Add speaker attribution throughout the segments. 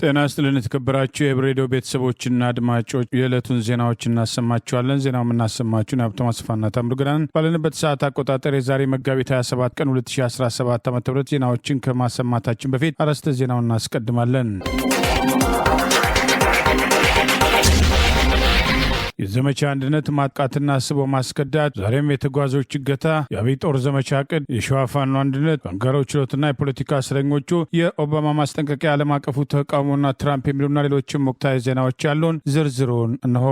Speaker 1: ጤና ይስጥልን የተከበራችሁ የብሬዲዮ ቤተሰቦችና አድማጮች የዕለቱን ዜናዎች እናሰማችኋለን። ዜናው የምናሰማችሁን ሀብታሙ አስፋና ታምሩ ገናን ባለንበት ሰዓት አቆጣጠር የዛሬ መጋቢት 27 ቀን 2017 ዓ.ም ዜናዎችን ከማሰማታችን በፊት አርዕስተ ዜናውን እናስቀድማለን። የዘመቻ አንድነት ማጥቃትና አስቦ ማስከዳት ዛሬም የተጓዦች እገታ፣ የአብይ ጦር ዘመቻ ዕቅድ፣ የሸዋ ፋኖ አንድነት፣ ባንጋሮ ችሎትና የፖለቲካ እስረኞቹ፣ የኦባማ ማስጠንቀቂያ፣ ዓለም አቀፉ ተቃውሞና ትራምፕ የሚሉና ሌሎችም ወቅታዊ ዜናዎች ያሉን ዝርዝሩን እነሆ።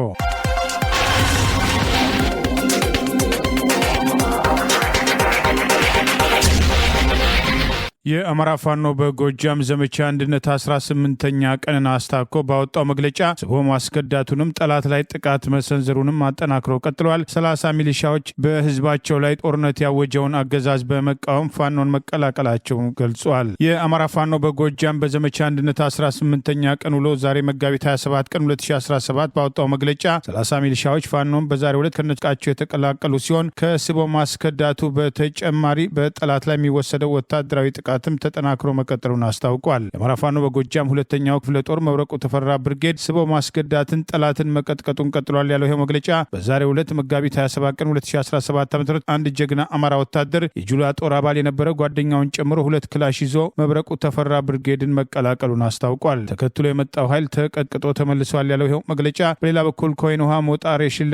Speaker 1: የአማራ ፋኖ በጎጃም ዘመቻ አንድነት 18ኛ ቀንን አስታኮ ባወጣው መግለጫ ስቦ ማስከዳቱንም ጠላት ላይ ጥቃት መሰንዘሩንም አጠናክሮ ቀጥሏል። 30 ሚሊሻዎች በህዝባቸው ላይ ጦርነት ያወጀውን አገዛዝ በመቃወም ፋኖን መቀላቀላቸውን ገልጿል። የአማራ ፋኖ በጎጃም በዘመቻ አንድነት 18ኛ ቀን ውሎ ዛሬ መጋቢት 27 ቀን 2017 ባወጣው መግለጫ 30 ሚሊሻዎች ፋኖን በዛሬው ዕለት ከነጥቃቸው የተቀላቀሉ ሲሆን ከስቦ ማስከዳቱ በተጨማሪ በጠላት ላይ የሚወሰደው ወታደራዊ ጥቃት ተጠናክሮ መቀጠሉን አስታውቋል። የአማራ ፋኖ በጎጃም ሁለተኛው ክፍለ ጦር መብረቁ ተፈራ ብርጌድ ስቦ ማስከዳትን ጠላትን መቀጥቀጡን ቀጥሏል ያለው ይህ መግለጫ በዛሬው ዕለት መጋቢት 27 ቀን 2017 ዓ.ም አንድ ጀግና አማራ ወታደር የጁላ ጦር አባል የነበረ ጓደኛውን ጨምሮ 2 ክላሽ ይዞ መብረቁ ተፈራ ብርጌድን መቀላቀሉን አስታውቋል። ተከትሎ የመጣው ኃይል ተቀጥቅጦ ተመልሷል ያለው ይህ መግለጫ በሌላ በኩል ኮይን ውሃ ሞጣ ሬሽን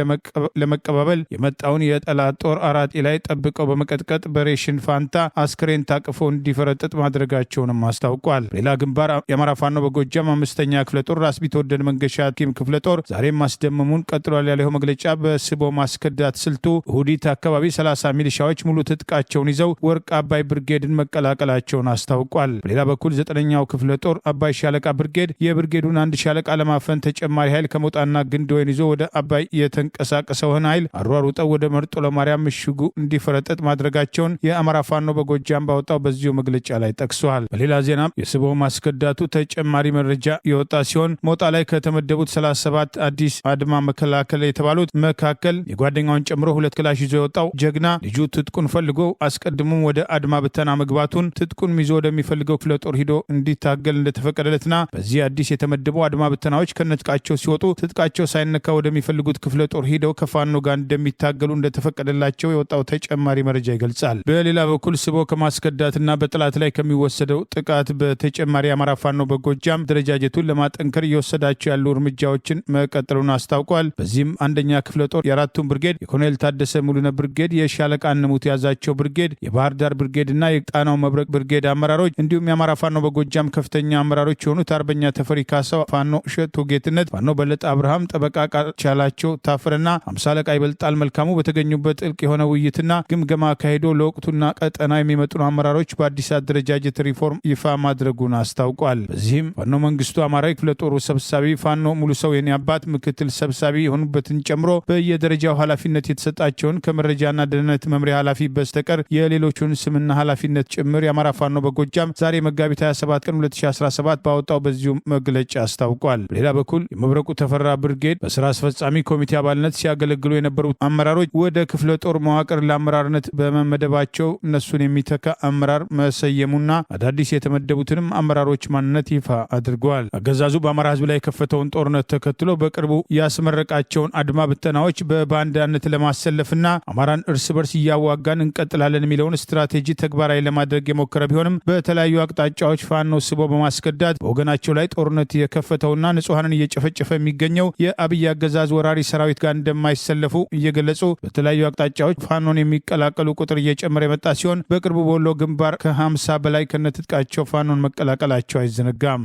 Speaker 1: ለመቀባበል የመጣውን የጠላት ጦር አራጤ ላይ ጠብቀው በመቀጥቀጥ በሬሽን ፋንታ አስክሬን ታቅፎ እንዲፈረጥጥ ማድረጋቸውንም አስታውቋል። ሌላ ግንባር የአማራ ፋኖ በጎጃም 5ኛ ክፍለ ጦር ራስ ቢትወደድ መንገሻ ቲም ክፍለ ጦር ዛሬም ማስደመሙን ቀጥሏል ያለው መግለጫ በስቦ ማስከዳት ስልቱ እሁዲት አካባቢ 30 ሚሊሻዎች ሙሉ ትጥቃቸውን ይዘው ወርቅ አባይ ብርጌድን መቀላቀላቸውን አስታውቋል። በሌላ በኩል 9ኛው ክፍለ ጦር አባይ ሻለቃ ብርጌድ የብርጌዱን አንድ ሻለቃ ለማፈን ተጨማሪ ኃይል ከሞጣና ግንድወይን ይዞ ወደ አባይ የተንቀሳቀሰውን ኃይል አሯሩጠው ወደ መርጦ ለማርያም ምሽጉ እንዲፈረጥጥ ማድረጋቸውን የአማራ ፋኖ በጎጃም ባወጣው በዚሁ መግለጫ ላይ ጠቅሷል። በሌላ ዜና የስቦ ማስከዳቱ ተጨማሪ መረጃ የወጣ ሲሆን ሞጣ ላይ ከተመደቡት 37 አዲስ አድማ መከላከል የተባሉት መካከል የጓደኛውን ጨምሮ 2 ክላሽ ይዞ የወጣው ጀግና ልጁ ትጥቁን ፈልጎ አስቀድሞም ወደ አድማ ብተና መግባቱን ትጥቁን ይዞ ወደሚፈልገው ክፍለ ጦር ሂዶ እንዲታገል እንደተፈቀደለትና በዚህ አዲስ የተመደቡ አድማ ብተናዎች ከነጥቃቸው ሲወጡ ትጥቃቸው ሳይነካ ወደሚፈልጉት ክፍለ ጦር ሂደው ከፋኖ ጋር እንደሚታገሉ እንደተፈቀደላቸው የወጣው ተጨማሪ መረጃ ይገልጻል። በሌላ በኩል ስቦ ከማስከዳትና በጠላት ላይ ከሚወሰደው ጥቃት በተጨማሪ የአማራ ፋኖ በጎጃም ደረጃጀቱን ለማጠንከር እየወሰዳቸው ያሉ እርምጃዎችን መቀጠሉን አስታውቋል። በዚህም አንደኛ ክፍለ ጦር የአራቱን ብርጌድ፣ የኮሎኔል ታደሰ ሙሉነ ብርጌድ፣ የሻለቃ አንሙት ያዛቸው ብርጌድ፣ የባህር ዳር ብርጌድ እና የጣናው መብረቅ ብርጌድ አመራሮች እንዲሁም የአማራ ፋኖ በጎጃም ከፍተኛ አመራሮች የሆኑት አርበኛ ተፈሪ ካሳው፣ ፋኖ እሸቱ ጌትነት፣ ፋኖ በለጠ አብርሃም፣ ጠበቃ ቻላቸው ታፍረና 50 አለቃ ይበልጣል መልካሙ በተገኙበት ጥልቅ የሆነ ውይይትና ግምገማ አካሂዶ ለወቅቱና ቀጠና የሚመጡ አመራሮች በአዲስ አደረጃጀት ሪፎርም ይፋ ማድረጉን አስታውቋል። በዚህም ፋኖ መንግስቱ አማራ ክፍለ ጦሩ ሰብሳቢ፣ ፋኖ ሙሉ ሰው የኔ አባት ምክትል ሰብሳቢ የሆኑበትን ጨምሮ በየደረጃው ኃላፊነት የተሰጣቸውን ከመረጃና ደህንነት መምሪያ ኃላፊ በስተቀር የሌሎቹን ስምና ኃላፊነት ጭምር የአማራ ፋኖ በጎጃም ዛሬ መጋቢት 27 ቀን 2017 ባወጣው በዚሁ መግለጫ አስታውቋል። በሌላ በኩል የመብረቁ ተፈራ ብርጌድ በስራ አስፈጻሚ ኮሚቴ አባልነት ሲያገለግሉ የነበሩ አመራሮች ወደ ክፍለ ጦር መዋቅር ለአመራርነት በመመደባቸው እነሱን የሚተካ አመራር መሰየሙና አዳዲስ የተመደቡትንም አመራሮች ማንነት ይፋ አድርገዋል። አገዛዙ በአማራ ህዝብ ላይ የከፈተውን ጦርነት ተከትሎ በቅርቡ ያስመረቃቸውን አድማ ብተናዎች በባንዳነት ለማሰለፍና አማራን እርስ በርስ እያዋጋን እንቀጥላለን የሚለውን ስትራቴጂ ተግባራዊ ለማድረግ የሞከረ ቢሆንም በተለያዩ አቅጣጫዎች ፋኖ ስቦ በማስከዳት በወገናቸው ላይ ጦርነት የከፈተውና ንጹሐንን እየጨፈጨፈ የሚገኘው የአብይ አገዛዝ ወራሪ ሰራዊት ጋር እንደማይሰለፉ እየገለጹ በተለያዩ አቅጣጫዎች ፋኖን የሚቀላቀሉ ቁጥር እየጨመረ የመጣ ሲሆን በቅርቡ በወሎ ግንባር ከ50 በላይ ከነትጥቃቸው ፋኖን መቀላቀላቸው አይዘነጋም።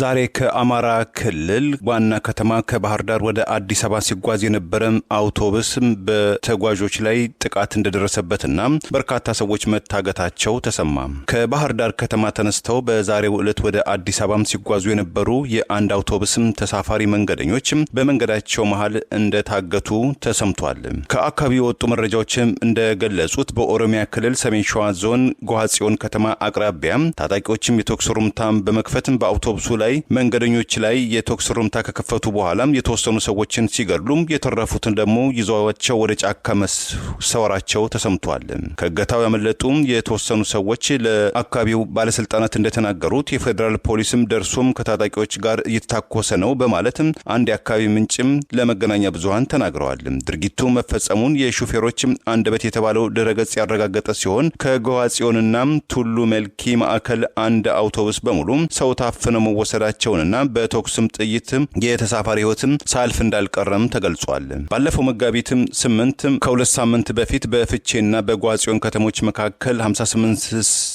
Speaker 2: ዛሬ ከአማራ ክልል ዋና ከተማ ከባህር ዳር ወደ አዲስ አበባ ሲጓዝ የነበረ አውቶቡስ በተጓዦች ላይ ጥቃት እንደደረሰበትና በርካታ ሰዎች መታገታቸው ተሰማ። ከባህር ዳር ከተማ ተነስተው በዛሬው ዕለት ወደ አዲስ አበባ ሲጓዙ የነበሩ የአንድ አውቶቡስ ተሳፋሪ መንገደኞች በመንገዳቸው መሃል እንደታገቱ ተሰምቷል። ከአካባቢው የወጡ መረጃዎች እንደገለጹት በኦሮሚያ ክልል ሰሜን ሸዋ ዞን ጎሃጽዮን ከተማ አቅራቢያ ታጣቂዎችም የተኩስ ሩምታ በመክፈት በአውቶቡሱ ላይ መንገደኞች ላይ የተኩስ ርምታ ከከፈቱ በኋላም የተወሰኑ ሰዎችን ሲገድሉም የተረፉትን ደግሞ ይዘዋቸው ወደ ጫካ መሰወራቸው ተሰምቷል። ከእገታው ያመለጡ የተወሰኑ ሰዎች ለአካባቢው ባለስልጣናት እንደተናገሩት የፌዴራል ፖሊስም ደርሶም ከታጣቂዎች ጋር እየተታኮሰ ነው በማለትም አንድ የአካባቢ ምንጭም ለመገናኛ ብዙሃን ተናግረዋል። ድርጊቱ መፈጸሙን የሹፌሮች አንደበት የተባለው ድረገጽ ያረጋገጠ ሲሆን ከገዋጽዮንና ቱሉ መልኪ ማዕከል አንድ አውቶቡስ በሙሉ ሰው ታፍነው መወሰዳቸውንና በተኩስም ጥይት የተሳፋሪ ህይወትም ሳልፍ እንዳልቀረም ተገልጿል። ባለፈው መጋቢት 8 ከሁለት ሳምንት በፊት በፍቼና በገዋጽዮን ከተሞች መካከል 58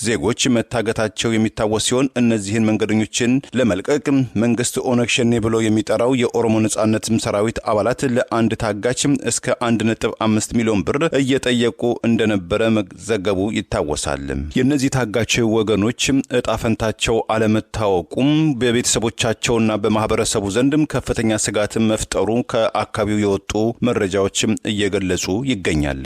Speaker 2: ዜጎች መታገታቸው የሚታወስ ሲሆን እነዚህን መንገደኞችን ለመልቀቅ መንግስት ኦነግ ሸኔ ብሎ የሚጠራው የኦሮሞ ነጻነት ሰራዊት አባላት ለአንድ ታጋች እስከ 1.5 ሚሊዮን ብር እየጠየቁ እንደነበረ መዘገቡ ይታወሳል። የነዚህ ታጋች ወገኖች እጣ ፈንታቸው አለመታወቁም በቤተሰቦቻቸውና በማህበረሰቡ ዘንድም ከፍተኛ ስጋት መፍጠሩ ከአካባቢው የወጡ መረጃዎች እየገለጹ ይገኛል።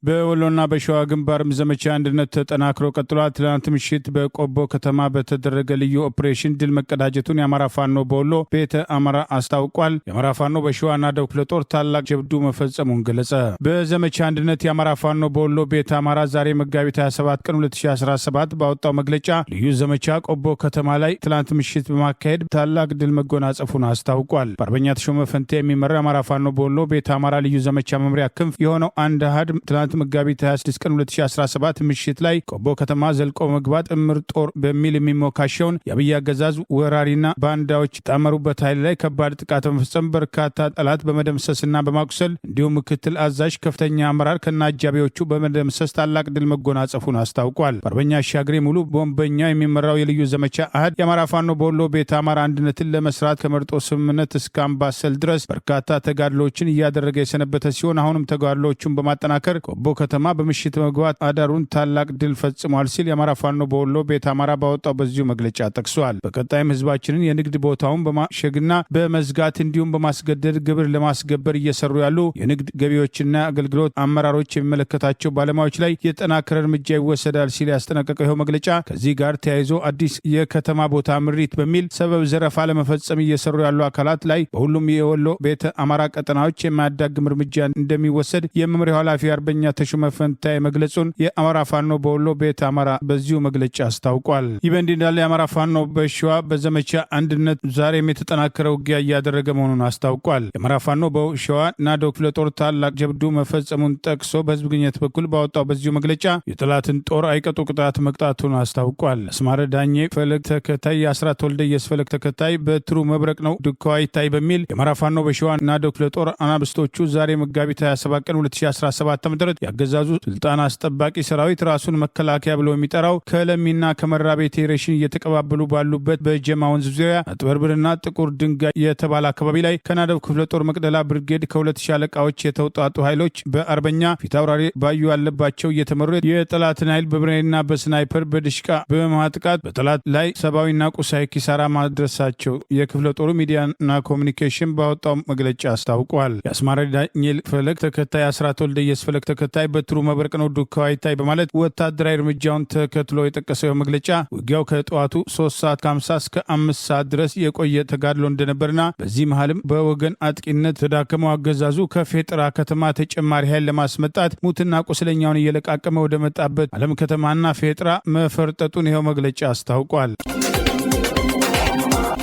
Speaker 1: በወሎና በሸዋ ግንባርም ዘመቻ አንድነት ተጠናክሮ ቀጥሏል። ትናንት ምሽት በቆቦ ከተማ በተደረገ ልዩ ኦፕሬሽን ድል መቀዳጀቱን የአማራ ፋኖ በወሎ ቤተ አማራ አስታውቋል። የአማራ ፋኖ በሸዋ ናደው ክፍለ ጦር ታላቅ ጀብዱ መፈጸሙን ገለጸ። በዘመቻ አንድነት የአማራ ፋኖ በወሎ ቤተ አማራ ዛሬ መጋቢት 27 ቀን 2017 ባወጣው መግለጫ ልዩ ዘመቻ ቆቦ ከተማ ላይ ትናንት ምሽት በማካሄድ ታላቅ ድል መጎናጸፉን አስታውቋል። በአርበኛ ተሾመ ፈንቴ የሚመራው የአማራ ፋኖ በወሎ ቤተ አማራ ልዩ ዘመቻ መምሪያ ክንፍ የሆነው አንድ አሃድ ትናንት መጋቢት 26 ቀን 2017 ምሽት ላይ ቆቦ ከተማ ዘልቆ መግባት ጥምር ጦር በሚል የሚሞካሸውን የአብይ አገዛዝ ወራሪና ባንዳዎች የጣመሩበት ኃይል ላይ ከባድ ጥቃት በመፈጸም በርካታ ጠላት በመደምሰስና በማቁሰል እንዲሁም ምክትል አዛዥ ከፍተኛ አመራር ከና አጃቢዎቹ በመደምሰስ ታላቅ ድል መጎናጸፉን አስታውቋል። በአርበኛ አሻግሬ ሙሉ ቦምበኛ የሚመራው የልዩ ዘመቻ አሃድ የአማራ ፋኖ በወሎ ቤተ አማራ አንድነትን ለመስራት ከመርጦ ስምምነት እስከ አምባሰል ድረስ በርካታ ተጋድሎችን እያደረገ የሰነበተ ሲሆን አሁንም ተጋድሎቹን በማጠናከር ቆቦ ከተማ በምሽት መግባት አዳሩን ታላቅ ድል ፈጽሟል ሲል የአማራ ፋኖ በወሎ ቤተ አማራ ባወጣው በዚሁ መግለጫ ጠቅሷል። በቀጣይም ህዝባችንን የንግድ ቦታውን በማሸግና በመዝጋት እንዲሁም በማስገደድ ግብር ለማስገበር እየሰሩ ያሉ የንግድ ገቢዎችና አገልግሎት አመራሮች የሚመለከታቸው ባለሙያዎች ላይ የጠናከረ እርምጃ ይወሰዳል ሲል ያስጠነቀቀው ይኸው መግለጫ ከዚህ ጋር ተያይዞ አዲስ የከተማ ቦታ ምሪት በሚል ሰበብ ዘረፋ ለመፈጸም እየሰሩ ያሉ አካላት ላይ በሁሉም የወሎ ቤተ አማራ ቀጠናዎች የማያዳግም እርምጃ እንደሚወሰድ የመምሪያው ኃላፊ አርበኛ ተሾመ ፈንቴ መግለጹን የአማራ ፋኖ በወሎ ቤተ አማራ በዚሁ መግለጫ አስታውቋል። ይህ በእንዲህ እንዳለ የአማራ ፋኖ በሸዋ በዘመቻ አንድነት ዛሬም የተጠናከረ ውጊያ እያደረገ መሆኑን አስታውቋል። የአማራ ፋኖ በሸዋ ናደው ክፍለ ጦር ታላቅ ጀብዱ መፈጸሙን ጠቅሶ በህዝብ ግንኙነት በኩል ባወጣው በዚሁ መግለጫ የጠላትን ጦር አይቀጡ ቅጣት መቅጣቱን አስታውቋል። አስማረ ዳኜ ፈለግ ተከታይ፣ የአስራት ወልደየስ ፈለግ ተከታይ፣ በትሩ መብረቅ ነው ድካዋ ይታይ በሚል የአማራ ፋኖ በሸዋ ናደው ክፍለ ጦር አናብስቶቹ ዛሬ መጋቢት 27 ቀን 2017 ዓ.ም ያገዛዙ ስልጣን አስጠባቂ ሰራዊት ራሱን መከላከያ ብሎ የሚጠራው ከለሚና ከመራቤቴ ሬሽን እየተቀባበሉ ባሉበት በጀማ ወንዝ ዙሪያ አጥበርብርና ጥቁር ድንጋይ የተባለ አካባቢ ላይ ከናደው ክፍለ ጦር መቅደላ ብርጌድ ከ2 ሻለቃዎች የተውጣጡ ኃይሎች በአርበኛ ፊታውራሪ ባዩ ያለባቸው እየተመሩ የጠላትን ኃይል በብሬንና በስናይፐር በድሽቃ በማጥቃት በጠላት ላይ ሰብአዊና ቁሳዊ ኪሳራ ማድረሳቸው የክፍለ ጦሩ ሚዲያና ኮሚኒኬሽን ባወጣው መግለጫ አስታውቋል። የአስማራ ዳንኤል ፈለግ ተከታይ፣ አስራት ወልደየስ ፈለግ ተከታይ፣ በትሩ መብረቅ ነው ዱካዋ ይታይ በማለት ወታደራዊ እርምጃውን ተከትሎ የጠቀሰው መግለጫ ውጊያው ከጠዋቱ 3 ሰዓት ከ50 እስከ 5 ሰዓት ድረስ የቆየ ተጋድሎ እንደነበርና በዚህ መሃልም በወገን አጥቂነት ተዳከመው አገዛዙ ከፌጥራ ከተማ ተጨማሪ ኃይል ለማስመጣት ሙትና ቁስለኛውን እየለቃቀመ ወደ መጣበት አለም ከተማና ፌጥራ መፈርጠጡን ይኸው መግለጫ አስታውቋል።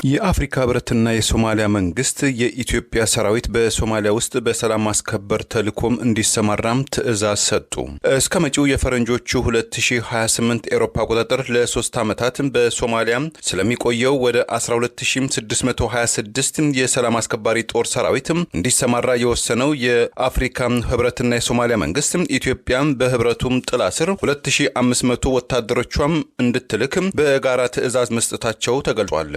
Speaker 2: የአፍሪካ ህብረትና የሶማሊያ መንግስት የኢትዮጵያ ሰራዊት በሶማሊያ ውስጥ በሰላም ማስከበር ተልዕኮም እንዲሰማራም ትዕዛዝ ሰጡ። እስከ መጪው የፈረንጆቹ 2028 ኤሮፓ አቆጣጠር ለ3 ዓመታት በሶማሊያ ስለሚቆየው ወደ 12626 የሰላም አስከባሪ ጦር ሰራዊት እንዲሰማራ የወሰነው የአፍሪካ ህብረትና የሶማሊያ መንግስት ኢትዮጵያ በህብረቱም ጥላ ስር 2500 ወታደሮቿም እንድትልክ በጋራ ትዕዛዝ መስጠታቸው ተገልጿል።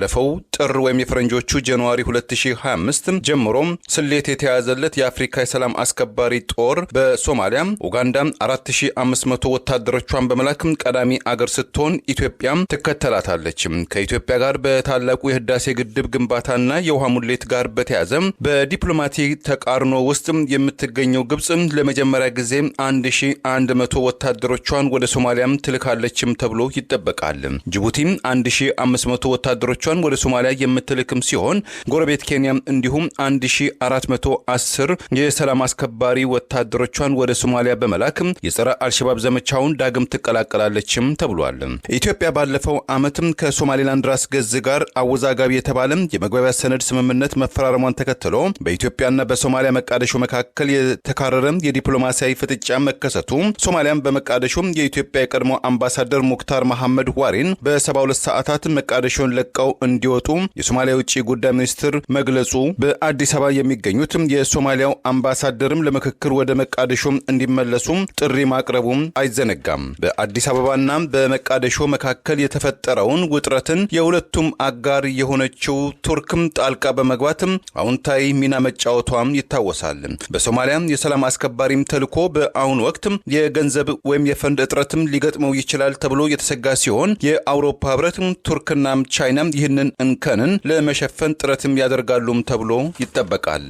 Speaker 2: ካለፈው ጥር ወይም የፈረንጆቹ ጃንዋሪ 2025 ጀምሮ ስሌት የተያዘለት የአፍሪካ የሰላም አስከባሪ ጦር በሶማሊያ ኡጋንዳ 4500 ወታደሮቿን በመላክ ቀዳሚ አገር ስትሆን ኢትዮጵያ ትከተላታለች። ከኢትዮጵያ ጋር በታላቁ የህዳሴ ግድብ ግንባታና የውሃ ሙሌት ጋር በተያያዘ በዲፕሎማቲክ ተቃርኖ ውስጥ የምትገኘው ግብጽ ለመጀመሪያ ጊዜ 1100 ወታደሮቿን ወደ ሶማሊያ ትልካለችም ተብሎ ይጠበቃል። ጅቡቲ 1500 ወታደሮቿን ወደ ሶማሊያ የምትልክም ሲሆን ጎረቤት ኬንያ እንዲሁም 1410 የሰላም አስከባሪ ወታደሮቿን ወደ ሶማሊያ በመላክ የጸረ አልሸባብ ዘመቻውን ዳግም ትቀላቀላለችም ተብሏል። ኢትዮጵያ ባለፈው ዓመትም ከሶማሊላንድ ራስ ገዝ ጋር አወዛጋቢ የተባለ የመግባቢያ ሰነድ ስምምነት መፈራረሟን ተከትሎ በኢትዮጵያና በሶማሊያ መቃደሾ መካከል የተካረረ የዲፕሎማሲያዊ ፍጥጫ መከሰቱ ሶማሊያም በመቃደሾ የኢትዮጵያ የቀድሞ አምባሳደር ሙክታር መሐመድ ዋሪን በ72 ሰዓታት መቃደሾን ለቀው እንዲወጡ የሶማሊያ ውጭ ጉዳይ ሚኒስትር መግለጹ፣ በአዲስ አበባ የሚገኙት የሶማሊያው አምባሳደርም ለምክክር ወደ መቃደሾ እንዲመለሱ ጥሪ ማቅረቡ አይዘነጋም። በአዲስ አበባና በመቃደሾ መካከል የተፈጠረውን ውጥረትን የሁለቱም አጋር የሆነችው ቱርክም ጣልቃ በመግባት አዎንታዊ ሚና መጫወቷም ይታወሳል። በሶማሊያ የሰላም አስከባሪም ተልዕኮ በአሁኑ ወቅት የገንዘብ ወይም የፈንድ እጥረትም ሊገጥመው ይችላል ተብሎ የተሰጋ ሲሆን የአውሮፓ ህብረት ቱርክና ቻይና ይህንን እንከንን ለመሸፈን ጥረትም ያደርጋሉም ተብሎ ይጠበቃል።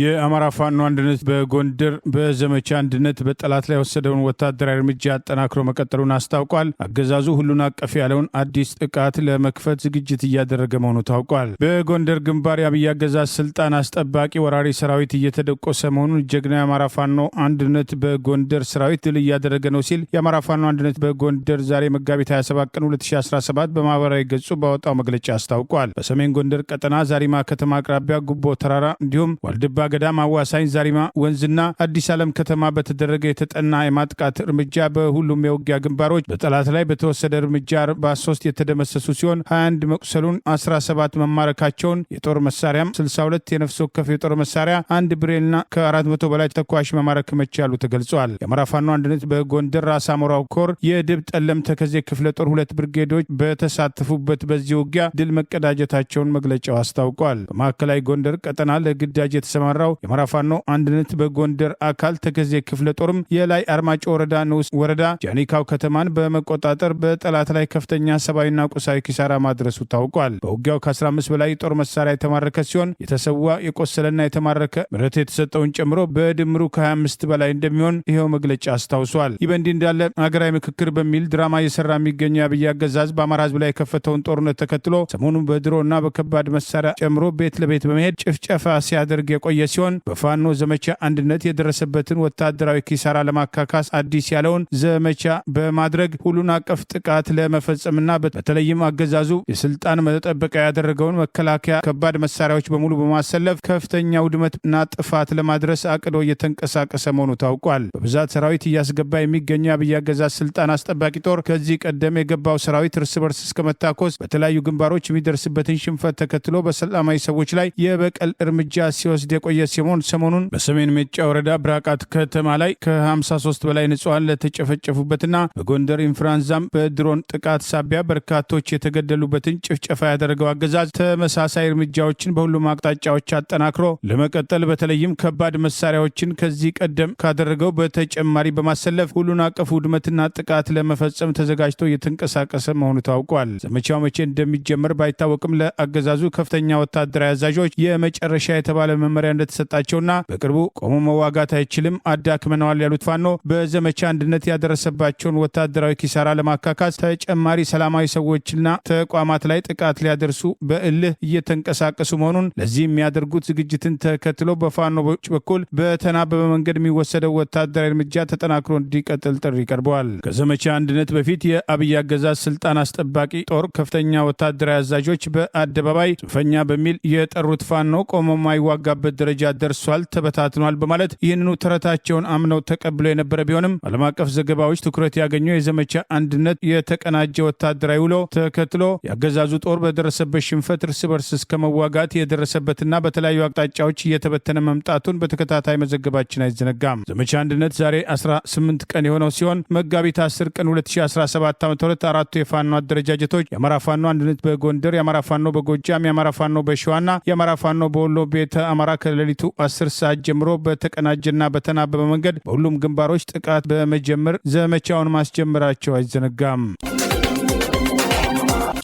Speaker 1: የአማራ ፋኖ አንድነት በጎንደር በዘመቻ አንድነት በጠላት ላይ ወሰደውን ወታደራዊ እርምጃ አጠናክሮ መቀጠሉን አስታውቋል። አገዛዙ ሁሉን አቀፍ ያለውን አዲስ ጥቃት ለመክፈት ዝግጅት እያደረገ መሆኑ ታውቋል። በጎንደር ግንባር የአብይ አገዛዝ ስልጣን አስጠባቂ ወራሪ ሰራዊት እየተደቆሰ መሆኑን ጀግና የአማራ ፋኖ አንድነት በጎንደር ሰራዊት ድል እያደረገ ነው ሲል የአማራ ፋኖ አንድነት በጎንደር ዛሬ መጋቢት 27 ቀን 2017 በማህበራዊ ገጹ ባወጣው መግለጫ አስታውቋል። በሰሜን ጎንደር ቀጠና ዛሪማ ከተማ አቅራቢያ ጉቦ ተራራ እንዲሁም ዋልድባ ገዳም አዋሳኝ ዛሪማ ወንዝና አዲስ ዓለም ከተማ በተደረገ የተጠና የማጥቃት እርምጃ በሁሉም የውጊያ ግንባሮች በጠላት ላይ በተወሰደ እርምጃ 43 የተደመሰሱ ሲሆን 21 መቁሰሉን 17 መማረካቸውን የጦር መሳሪያም 62 የነፍስ ወከፍ የጦር መሳሪያ 1 ብሬልና ከ400 በላይ ተኳሽ መማረክ መቻሉ ተገልጿል። የአማራ ፋኖ አንድነት በጎንደር ራስ አሞራው ኮር የድብ ጠለም ተከዜ ክፍለ ጦር 2 ብርጌዶች በተሳተፉበት በዚህ ውጊያ ድል መቀዳጀታቸውን መግለጫው አስታውቋል። በማዕከላዊ ጎንደር ቀጠና ለግዳጅ የተሰማራው የአማራ ፋኖ አንድነት በጎንደር አካል ተከዜ ክፍለ ጦርም የላይ አርማጮ ወረዳ ንዑስ ወረዳ ጃኒካው ከተማን በመቆጣጠር በጠላት ላይ ከፍተኛ ሰብአዊና ቁሳዊ ኪሳራ ማድረሱ ታውቋል። በውጊያው ከ15 በላይ ጦር መሳሪያ የተማረከ ሲሆን የተሰዋ የቆሰለና የተማረከ ምረት የተሰጠውን ጨምሮ በድምሩ ከ25 በላይ እንደሚሆን ይኸው መግለጫ አስታውሷል። ይህ በእንዲህ እንዳለ ሀገራዊ ምክክር በሚል ድራማ እየሰራ የሚገኘው የአብይ አገዛዝ በአማራ ህዝብ ላይ የከፈተውን ጦርነት ተከትሎ ሰሞኑን በድሮና በከባድ መሳሪያ ጨምሮ ቤት ለቤት በመሄድ ጭፍጨፋ ሲያደርግ የቆየ ሲሆን በፋኖ ዘመቻ አንድነት የደረሰበትን ወታደራዊ ኪሳራ ለማካካስ አዲስ ያለውን ዘመቻ በማድረግ ሁሉን አቀፍ ጥቃት ለመፈጸምና በተለይም አገዛዙ የስልጣን መጠበቂያ ያደረገውን መከላከያ ከባድ መሳሪያዎች በሙሉ በማሰለፍ ከፍተኛ ውድመትና ጥፋት ለማድረስ አቅዶ እየተንቀሳቀሰ መሆኑ ታውቋል። በብዛት ሰራዊት እያስገባ የሚገኘው የአብይ አገዛዝ ስልጣን አስጠባቂ ጦር ከዚህ ቀደም የገባው ሰራዊት እርስ በርስ እስከ መታኮስ በተለያዩ ግንባሮች የሚደርስበትን ሽንፈት ተከትሎ በሰላማዊ ሰዎች ላይ የበቀል እርምጃ ሲወስድ የቆየ ሲሆን ሰሞኑን በሰሜን ሜጫ ወረዳ ብራቃት ከተማ ላይ ከ53 በላይ ንጹሃን ለተጨፈጨፉበትና በጎንደር ኢንፍራንዛም በድሮን ጥቃት ሳቢያ በርካቶች የተገደሉበትን ጭፍጨፋ ያደረገው አገዛዝ ተመሳሳይ እርምጃዎችን በሁሉም አቅጣጫዎች አጠናክሮ ለመቀጠል በተለይም ከባድ መሳሪያዎችን ከዚህ ቀደም ካደረገው በተጨማሪ በማሰለፍ ሁሉን አቀፍ ውድመትና ጥቃት ለመፈጸም ተዘጋጅቶ እየተንቀሳቀሰ መሆኑ ታውቋል። ዘመቻው መቼ እንደሚጀመር ባይታወቅም ለአገዛዙ ከፍተኛ ወታደራዊ አዛዦች የመጨረሻ የተባለ መመሪያ እንደተሰጣቸውና በቅርቡ ቆሞ መዋጋት አይችልም አዳክመነዋል ያሉት ፋኖ በዘመቻ አንድነት ያደረሰባቸውን ወታደራዊ ኪሳራ ለማካካስ ተጨማሪ ሰላማዊ ሰዎችና ተቋማት ላይ ጥቃት ሊያደርሱ በእልህ እየተንቀሳቀሱ መሆኑን ለዚህ የሚያደርጉት ዝግጅትን ተከትሎ በፋኖዎች በኩል በተናበበ መንገድ የሚወሰደው ወታደራዊ እርምጃ ተጠናክሮ እንዲቀጥል ጥሪ ቀርበዋል። ከዘመቻ አንድነት በፊት የአብይ አገዛዝ ስልጣን አስጠባቂ ጦር ከፍተኛ ወታደራዊ አዛዦች በአደባባይ ጽንፈኛ በሚል የጠሩት ፋኖ ቆሞ የማይዋጋበት ደረጃ ደርሷል፣ ተበታትኗል በማለት ይህንኑ ተረታቸውን አምነው ተቀብለው የነበረ ቢሆንም ዓለም አቀፍ ዘገባዎች ትኩረት ያገኘው የዘመቻ አንድነት የተቀናጀ ወታደራዊ ውሎ ተከትሎ ያገዛዙ ጦር በደረሰበት ሽንፈት እርስ በርስ እስከ መዋጋት የደረሰበትና በተለያዩ አቅጣጫዎች እየተበተነ መምጣቱን በተከታታይ መዘገባችን አይዘነጋም። ዘመቻ አንድነት ዛሬ 18 ቀን የሆነው ሲሆን መጋቢት 10 ቀን 2017 ዓ.ም አራቱ የፋኖ አደረጃጀቶች የአማራ ፋኖ አንድነት በጎንደር፣ የአማራ ፋኖ በጎጃም፣ የአማራ ፋኖ በሸዋና የአማራ ፋኖ በወሎ ቤተ አማራ ከሌሊቱ 10 ሰዓት ጀምሮ በተቀናጀና በተናበበ መንገድ በሁሉም ግንባሮች ጥቃት በመጀመር ዘመቻውን ማስጀመራቸው አይዘነጋም።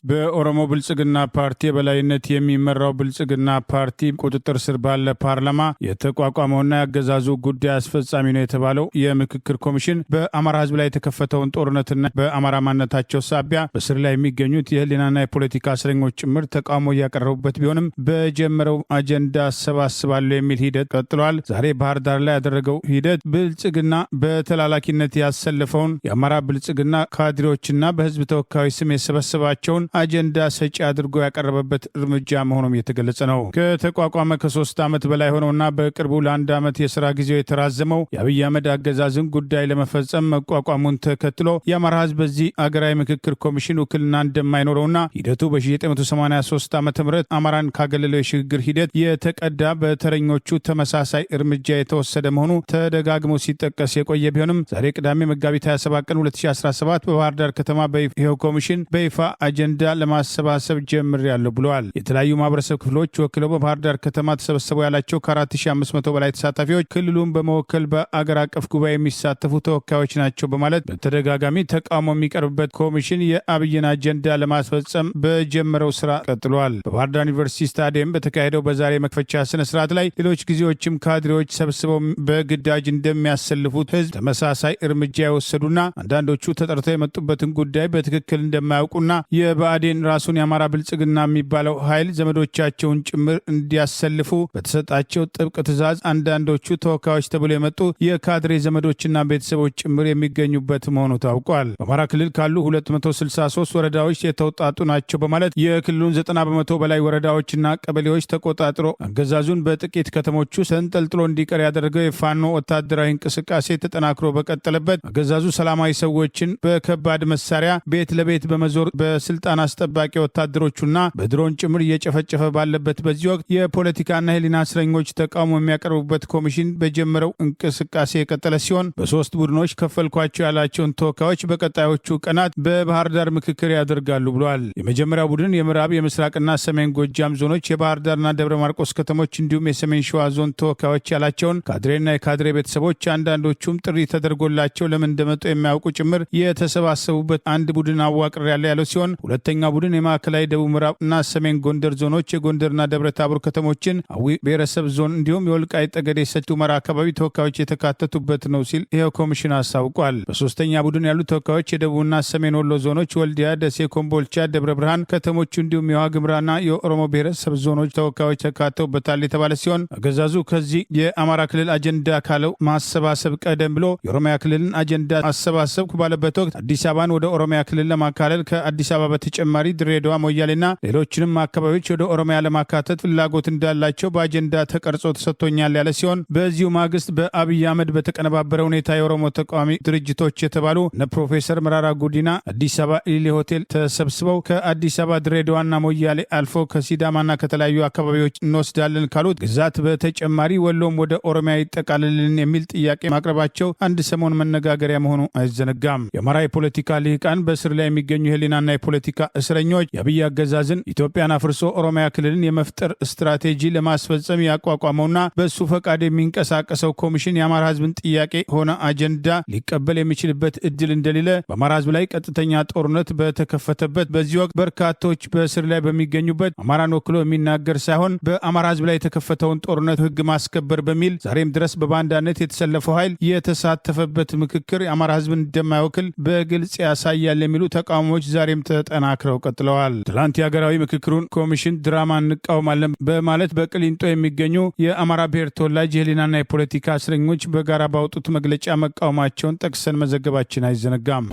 Speaker 1: በኦሮሞ ብልጽግና ፓርቲ የበላይነት የሚመራው ብልጽግና ፓርቲ ቁጥጥር ስር ባለ ፓርላማ የተቋቋመውና ያገዛዙ ጉዳይ አስፈጻሚ ነው የተባለው የምክክር ኮሚሽን በአማራ ሕዝብ ላይ የተከፈተውን ጦርነትና በአማራ ማንነታቸው ሳቢያ በስር ላይ የሚገኙት የህሊናና የፖለቲካ እስረኞች ጭምር ተቃውሞ እያቀረቡበት ቢሆንም በጀመረው አጀንዳ አሰባስባለሁ የሚል ሂደት ቀጥሏል። ዛሬ ባህር ዳር ላይ ያደረገው ሂደት ብልጽግና በተላላኪነት ያሰለፈውን የአማራ ብልጽግና ካድሬዎችና በህዝብ ተወካዮች ስም የሰበሰባቸውን አጀንዳ ሰጪ አድርጎ ያቀረበበት እርምጃ መሆኑም የተገለጸ ነው። ከተቋቋመ ከ3 ዓመት በላይ ሆነውና በቅርቡ ለ1 ዓመት የሥራ ጊዜው የተራዘመው የአብይ አህመድ አገዛዝን ጉዳይ ለመፈጸም መቋቋሙን ተከትሎ የአማራ ህዝብ በዚህ አገራዊ ምክክር ኮሚሽን ውክልና እንደማይኖረውና ሂደቱ በ1983 ዓ ም አማራን ካገለለው የሽግግር ሂደት የተቀዳ በተረኞቹ ተመሳሳይ እርምጃ የተወሰደ መሆኑ ተደጋግሞ ሲጠቀስ የቆየ ቢሆንም ዛሬ ቅዳሜ መጋቢት 27 ቀን 2017 በባህር ዳር ከተማ ይኸው ኮሚሽን በይፋ አጀንዳ ለማሰባሰብ ጀምሬያለሁ ብለዋል። የተለያዩ ማህበረሰብ ክፍሎች ወክለው በባህር ዳር ከተማ ተሰበሰቡ ያላቸው ከ4500 በላይ ተሳታፊዎች ክልሉን በመወከል በአገር አቀፍ ጉባኤ የሚሳተፉ ተወካዮች ናቸው በማለት በተደጋጋሚ ተቃውሞ የሚቀርብበት ኮሚሽን የአብይን አጀንዳ ለማስፈጸም በጀመረው ስራ ቀጥሏል። በባህር ዳር ዩኒቨርሲቲ ስታዲየም በተካሄደው በዛሬ መክፈቻ ስነ ስርዓት ላይ ሌሎች ጊዜዎችም ካድሬዎች ሰብስበው በግዳጅ እንደሚያሰልፉት ህዝብ ተመሳሳይ እርምጃ የወሰዱና አንዳንዶቹ ተጠርተው የመጡበትን ጉዳይ በትክክል እንደማያውቁና የብአዴን ራሱን የአማራ ብልጽግና የሚባለው ኃይል ዘመዶቻቸውን ጭምር እንዲያሰልፉ በተሰጣቸው ጥብቅ ትዕዛዝ አንዳንዶቹ ተወካዮች ተብሎ የመጡ የካድሬ ዘመዶችና ቤተሰቦች ጭምር የሚገኙበት መሆኑ ታውቋል። በአማራ ክልል ካሉ 263 ወረዳዎች የተውጣጡ ናቸው በማለት የክልሉን 90% በላይ ወረዳዎችና ቀበሌዎች ተቆጣጥሮ አገዛዙን በጥቂት ከተሞቹ ሰንጠልጥሎ እንዲቀር ያደረገው የፋኖ ወታደራዊ እንቅስቃሴ ተጠናክሮ በቀጠለበት አገዛዙ ሰላማዊ ሰዎችን በከባድ መሳሪያ ቤት ለቤት በመዞር በስልጣን አስጠባቂ ወታደሮቹና በድሮን ጭምር እየጨፈጨፈ ባለበት በዚህ ወቅት የፖለቲካና የህሊና እስረኞች ተቃውሞ የሚያቀርቡበት ኮሚሽን በጀመረው እንቅስቃሴ የቀጠለ ሲሆን በ3 ቡድኖች ከፈልኳቸው ያላቸውን ተወካዮች በቀጣዮቹ ቀናት በባህር ዳር ምክክር ያደርጋሉ ብለዋል። የመጀመሪያው ቡድን የምዕራብ የምስራቅና ሰሜን ጎጃም ዞኖች የባህር ዳርና ደብረ ማርቆስ ከተሞች እንዲሁም የሰሜን ሸዋ ዞን ተወካዮች ያላቸውን ካድሬና የካድሬ ቤተሰቦች አንዳንዶቹም ጥሪ ተደርጎላቸው ለምን እንደመጡ የሚያውቁ ጭምር የተሰባሰቡበት አንድ ቡድን አዋቅር ያለው ሲሆን ሁለተኛ ቡድን የማዕከላዊ ደቡብ ምዕራብና ሰሜን ጎንደር ዞኖች የጎንደርና ደብረ ታቦር ከተሞችን አዊ ብሔረሰብ ዞን እንዲሁም የወልቃይት ጠገዴ ሰቲት ሁመራ አካባቢ ተወካዮች የተካተቱበት ነው ሲል ይኸው ኮሚሽን አስታውቋል። በሶስተኛ ቡድን ያሉ ተወካዮች የደቡብና ሰሜን ወሎ ዞኖች ወልዲያ፣ ደሴ፣ ኮምቦልቻ፣ ደብረ ብርሃን ከተሞቹ እንዲሁም የዋግምራና የኦሮሞ ብሔረሰብ ዞኖች ተወካዮች ተካተውበታል የተባለ ሲሆን አገዛዙ ከዚህ የአማራ ክልል አጀንዳ ካለው ማሰባሰብ ቀደም ብሎ የኦሮሚያ ክልልን አጀንዳ አሰባሰብኩ ባለበት ወቅት አዲስ አበባን ወደ ኦሮሚያ ክልል ለማካለል ከአዲስ አበባ በተጨማሪ ድሬዳዋ፣ ሞያሌና ሌሎችንም አካባቢዎች ወደ ኦሮሚያ ለማካተት ፍላጎት እንዳላቸው በአጀንዳ ተቀርጾ ተሰጥቶኛል ያለ ሲሆን በዚሁ ማግስት በአብይ አህመድ በተቀነባበረ ሁኔታ የኦሮሞ ተቃዋሚ ድርጅቶች የተባሉ እነ ፕሮፌሰር መራራ ጉዲና አዲስ አበባ ኢሊሊ ሆቴል ተሰብስበው ከአዲስ አበባ ድሬዳዋና ሞያሌ አልፎ ከሲዳማና ከተለያዩ አካባቢዎች እንወስዳለን ካሉት ግዛት በተጨማሪ ወሎም ወደ ኦሮሚያ ይጠቃልልን የሚል ጥያቄ ማቅረባቸው አንድ ሰሞን መነጋገሪያ መሆኑ አይዘነጋም። የአማራ የፖለቲካ ልሂቃን በስር ላይ የሚገኙ የህሊናና የፖለቲካ እስረኞች የአብይ አገዛዝን ኢትዮጵያን አፍርሶ ኦሮሚያ ክልልን የመፍጠር ስትራቴጂ ለማስፈጸም ያቋቋመውና በሱ ፈቃድ የሚንቀሳቀሰው ኮሚሽን የአማራ ህዝብን ጥያቄ ሆነ አጀንዳ ሊቀበል የሚችልበት እድል እንደሌለ በአማራ ህዝብ ላይ ቀጥተኛ ጦርነት በተከፈተበት በዚህ ወቅት በርካቶች በእስር ላይ በሚገኙበት አማራን ወክሎ የሚናገር ሳይሆን በአማራ ህዝብ ላይ የተከፈተውን ጦርነት ህግ ማስከበር በሚል ዛሬም ድረስ በባንዳነት የተሰለፈው ኃይል የተሳተፈበት ምክክር የአማራ ህዝብን እንደማይወክል በግልጽ ያሳያል የሚሉ ተቃውሞዎች ዛሬም ተጠናክረው ቀጥለዋል። ትላንት የሀገራዊ ምክክሩን ኮሚሽን ድራማ እንቃወማለን በማለት በቅሊንጦ የሚገኙ የአማራ ብሔር ተወላጅ የህሊናና የፖለቲካ እስረኞች በጋራ ባወጡት መግለጫ መቃወማቸውን ጠቅሰን መዘገባችን አይዘነጋም።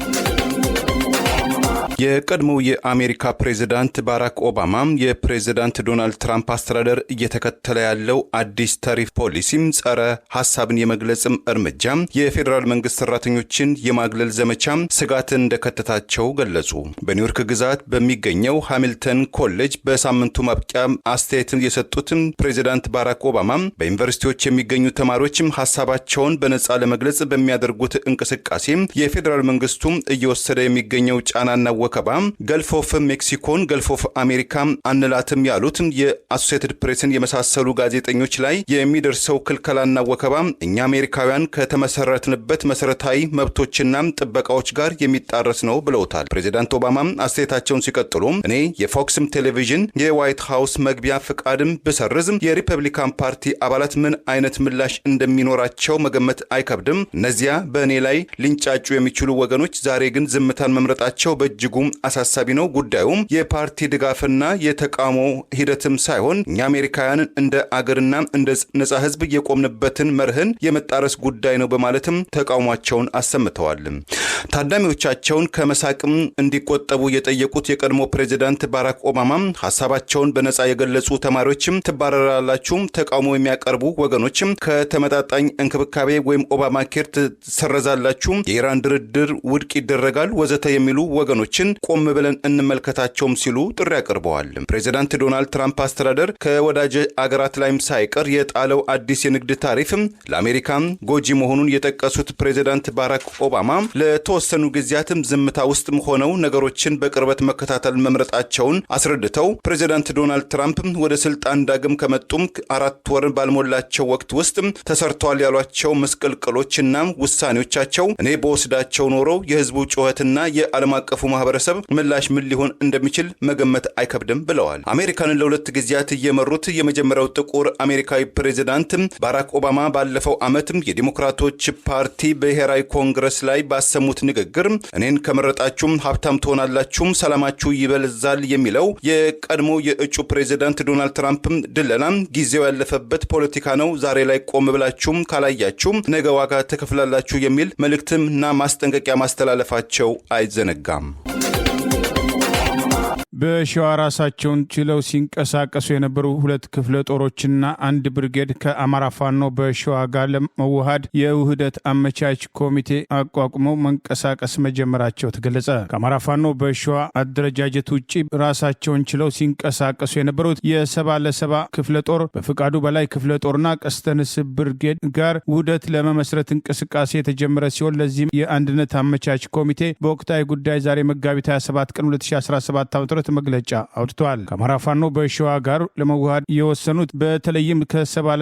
Speaker 2: የቀድሞው የአሜሪካ ፕሬዝዳንት ባራክ ኦባማ የፕሬዝዳንት ዶናልድ ትራምፕ አስተዳደር እየተከተለ ያለው አዲስ ታሪፍ ፖሊሲም ጸረ ሐሳብን የመግለጽም እርምጃ የፌዴራል መንግስት ሰራተኞችን የማግለል ዘመቻ ስጋትን እንደከተታቸው ገለጹ። በኒውዮርክ ግዛት በሚገኘው ሃሚልተን ኮሌጅ በሳምንቱ ማብቂያ አስተያየትን የሰጡትም ፕሬዝዳንት ባራክ ኦባማ በዩኒቨርሲቲዎች የሚገኙ ተማሪዎችም ሐሳባቸውን በነጻ ለመግለጽ በሚያደርጉት እንቅስቃሴ የፌዴራል መንግስቱ እየወሰደ የሚገኘው ጫናና ወከባ ገልፍ ኦፍ ሜክሲኮን ገልፍ ኦፍ አሜሪካ አንላትም ያሉት የአሶሲኤትድ ፕሬስን የመሳሰሉ ጋዜጠኞች ላይ የሚደርሰው ክልከላና ወከባ እኛ አሜሪካውያን ከተመሰረትንበት መሰረታዊ መብቶችና ጥበቃዎች ጋር የሚጣረስ ነው ብለውታል። ፕሬዚዳንት ኦባማ አስተያየታቸውን ሲቀጥሉ እኔ የፎክስም ቴሌቪዥን የዋይት ሃውስ መግቢያ ፍቃድም ብሰርዝ የሪፐብሊካን ፓርቲ አባላት ምን አይነት ምላሽ እንደሚኖራቸው መገመት አይከብድም። እነዚያ በእኔ ላይ ሊንጫጩ የሚችሉ ወገኖች ዛሬ ግን ዝምታን መምረጣቸው በእጅጉ አሳሳቢ ነው። ጉዳዩም የፓርቲ ድጋፍና የተቃውሞ ሂደትም ሳይሆን እኛ አሜሪካውያን እንደ አገርና እንደ ነጻ ህዝብ የቆምንበትን መርህን የመጣረስ ጉዳይ ነው በማለትም ተቃውሟቸውን አሰምተዋል። ታዳሚዎቻቸውን ከመሳቅም እንዲቆጠቡ የጠየቁት የቀድሞ ፕሬዝዳንት ባራክ ኦባማ ሐሳባቸውን በነጻ የገለጹ ተማሪዎችም ትባረራላችሁ፣ ተቃውሞ የሚያቀርቡ ወገኖችም ከተመጣጣኝ እንክብካቤ ወይም ኦባማ ኬር ትሰረዛላችሁ፣ የኢራን ድርድር ውድቅ ይደረጋል ወዘተ የሚሉ ወገኖችን ቆም ብለን እንመልከታቸውም ሲሉ ጥሪ አቅርበዋል። ፕሬዝዳንት ዶናልድ ትራምፕ አስተዳደር ከወዳጅ አገራት ላይም ሳይቀር የጣለው አዲስ የንግድ ታሪፍም ለአሜሪካ ጎጂ መሆኑን የጠቀሱት ፕሬዝዳንት ባራክ ኦባማ ለተወሰኑ ጊዜያትም ዝምታ ውስጥም ሆነው ነገሮችን በቅርበት መከታተል መምረጣቸውን አስረድተው ፕሬዝዳንት ዶናልድ ትራምፕ ወደ ስልጣን ዳግም ከመጡም 4 ወር ባልሞላቸው ወቅት ውስጥ ተሰርተዋል ያሏቸው መስቀልቅሎችና ውሳኔዎቻቸው እኔ በወስዳቸው ኖሮ የህዝቡ ጩኸትና የዓለም አቀፉ ማህበረሰብ ምላሽ ምን ሊሆን እንደሚችል መገመት አይከብድም ብለዋል። አሜሪካንን ለሁለት ጊዜያት የመሩት የመጀመሪያው ጥቁር አሜሪካዊ ፕሬዝዳንት ባራክ ኦባማ ባለፈው ዓመት የዲሞክራቶች ፓርቲ ብሔራዊ ኮንግረስ ላይ ባሰሙት ንግግር እኔን ከመረጣችሁ ሀብታም ትሆናላችሁ፣ ሰላማችሁ ይበልዛል የሚለው የቀድሞ የእጩ ፕሬዝዳንት ዶናልድ ትራምፕ ድለላ ጊዜው ያለፈበት ፖለቲካ ነው፣ ዛሬ ላይ ቆም ብላችሁ ካላያችሁ ነገ ዋጋ ትከፍላላችሁ የሚል መልእክትና ማስጠንቀቂያ ማስተላለፋቸው አይዘነጋም።
Speaker 1: በሸዋ ራሳቸውን ችለው ሲንቀሳቀሱ የነበሩ 2 ክፍለ ጦሮችና 1 ብርጌድ ከአማራ ፋኖ በሸዋ ጋር ለመዋሃድ የውህደት አመቻች ኮሚቴ አቋቁመው መንቀሳቀስ መጀመራቸው ተገለጸ። ከአማራ ፋኖ በሸዋ አደረጃጀት ውጪ ራሳቸውን ችለው ሲንቀሳቀሱ የነበሩት የ70 ክፍለ ጦር በፍቃዱ በላይ ክፍለ ጦርና ቀስተንስብ ብርጌድ ጋር ውህደት ለመመስረት እንቅስቃሴ የተጀመረ ሲሆን ለዚህም የአንድነት አመቻች ኮሚቴ በወቅታዊ ጉዳይ ዛሬ መጋቢት 27 ቀን 2017 ዓ.ም መግለጫ አውጥቷል። ከአማራ ፋኖ በሸዋ ጋር ለመዋሃድ የወሰኑት በተለይም ከ70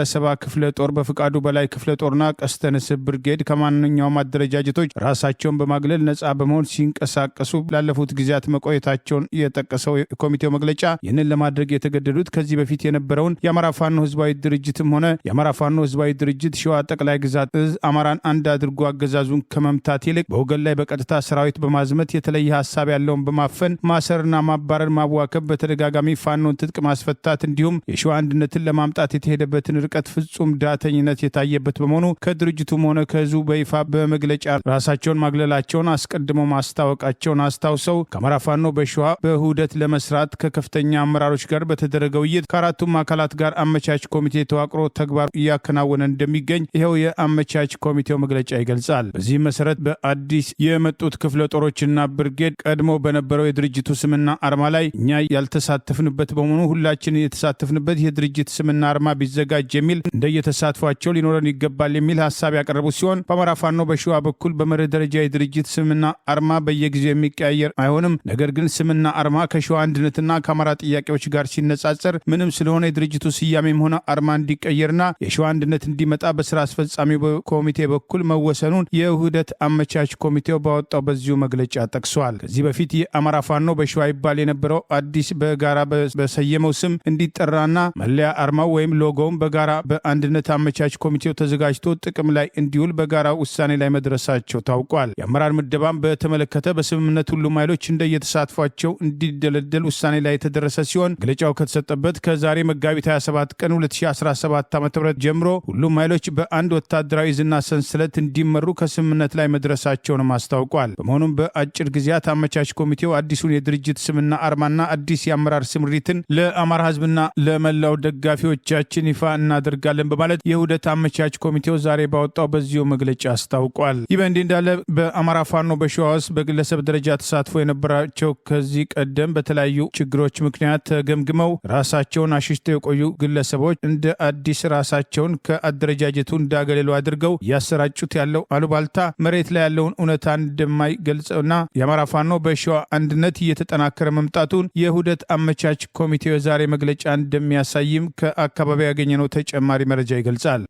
Speaker 1: ክፍለ ጦር በፍቃዱ በላይ ክፍለ ጦርና ቀስተንስብ ብርጌድ ከማንኛውም አደረጃጀቶች ራሳቸውን በማግለል ነጻ በመሆን ሲንቀሳቀሱ ላለፉት ጊዜያት መቆየታቸውን የጠቀሰው የኮሚቴው መግለጫ ይህንን ለማድረግ የተገደዱት ከዚህ በፊት የነበረውን የአማራ ፋኖ ህዝባዊ ድርጅትም ሆነ የአማራ ፋኖ ህዝባዊ ድርጅት ሸዋ ጠቅላይ ግዛት እዝ አማራን አንድ አድርጎ አገዛዙን ከመምታት ይልቅ በወገን ላይ በቀጥታ ሰራዊት በማዝመት የተለየ ሀሳብ ያለውን በማፈን ማሰርና ማባረር ማዋከብ በተደጋጋሚ ፋኖን ትጥቅ ማስፈታት እንዲሁም የሸዋ አንድነትን ለማምጣት የተሄደበትን ርቀት ፍጹም ዳተኝነት የታየበት በመሆኑ ከድርጅቱም ሆነ ከህዝቡ በይፋ በመግለጫ ራሳቸውን ማግለላቸውን አስቀድመው ማስታወቃቸውን አስታውሰው ከአማራ ፋኖ በሸዋ በውህደት ለመስራት ከከፍተኛ አመራሮች ጋር በተደረገ ውይይት ከአራቱም አካላት ጋር አመቻች ኮሚቴ ተዋቅሮ ተግባር እያከናወነ እንደሚገኝ ይኸው የአመቻች ኮሚቴው መግለጫ ይገልጻል። በዚህም መሰረት በአዲስ የመጡት ክፍለ ጦሮችና ብርጌድ ቀድሞ በነበረው የድርጅቱ ስምና አርማ ላይ እኛ ያልተሳተፍንበት በመሆኑ ሁላችን የተሳተፍንበት የድርጅት ስምና አርማ ቢዘጋጅ የሚል እንደየተሳትፏቸው ሊኖረን ይገባል የሚል ሐሳብ ያቀረቡ ሲሆን በአማራ ፋኖ በሸዋ በኩል በመርህ ደረጃ የድርጅት ስምና አርማ በየጊዜው የሚቀያየር አይሆንም። ነገር ግን ስምና አርማ ከሸዋ አንድነትና ከአማራ ጥያቄዎች ጋር ሲነጻጸር ምንም ስለሆነ የድርጅቱ ስያሜም ሆነ አርማ እንዲቀየርና የሸዋ አንድነት እንዲመጣ በስራ አስፈጻሚው ኮሚቴ በኩል መወሰኑን የውህደት አመቻች ኮሚቴው ባወጣው በዚሁ መግለጫ ጠቅሷል። ከዚህ በፊት የአማራ ፋኖ በሸዋ ይባል የነበረው አዲስ በጋራ በሰየመው ስም እንዲጠራና መለያ አርማው ወይም ሎጎውን በጋራ በአንድነት አመቻች ኮሚቴው ተዘጋጅቶ ጥቅም ላይ እንዲውል በጋራ ውሳኔ ላይ መድረሳቸው ታውቋል። የአመራር ምደባም በተመለከተ በስምምነት ሁሉም ኃይሎች እንደየተሳትፏቸው እንዲደለደል ውሳኔ ላይ የተደረሰ ሲሆን መግለጫው ከተሰጠበት ከዛሬ መጋቢት 27 ቀን 2017 ዓ.ም ጀምሮ ሁሉም ኃይሎች በአንድ ወታደራዊ ዝና ሰንሰለት እንዲመሩ ከስምምነት ላይ መድረሳቸውንም አስታውቋል። በመሆኑም በአጭር ጊዜያት አመቻች ኮሚቴው አዲሱን የድርጅት ስምና አርማና አዲስ የአመራር ስምሪትን ለአማራ ህዝብና ለመላው ደጋፊዎቻችን ይፋ እናደርጋለን በማለት የውህደት አመቻች ኮሚቴው ዛሬ ባወጣው በዚሁ መግለጫ አስታውቋል። ይህ በእንዲህ እንዳለ በአማራ ፋኖ በሸዋ ውስጥ በግለሰብ ደረጃ ተሳትፎ የነበራቸው ከዚህ ቀደም በተለያዩ ችግሮች ምክንያት ተገምግመው ራሳቸውን አሽሽተው የቆዩ ግለሰቦች እንደ አዲስ ራሳቸውን ከአደረጃጀቱ እንዳገለሉ አድርገው እያሰራጩት ያለው አሉባልታ መሬት ላይ ያለውን እውነታ እንደማይገልጸውና የአማራ ፋኖ በሸዋ አንድነት እየተጠናከረ መምጣቱን የውህደት አመቻች ኮሚቴው የዛሬ መግለጫ እንደሚያሳይም ከአካባቢ ያገኘነው ተጨማሪ መረጃ ይገልጻል።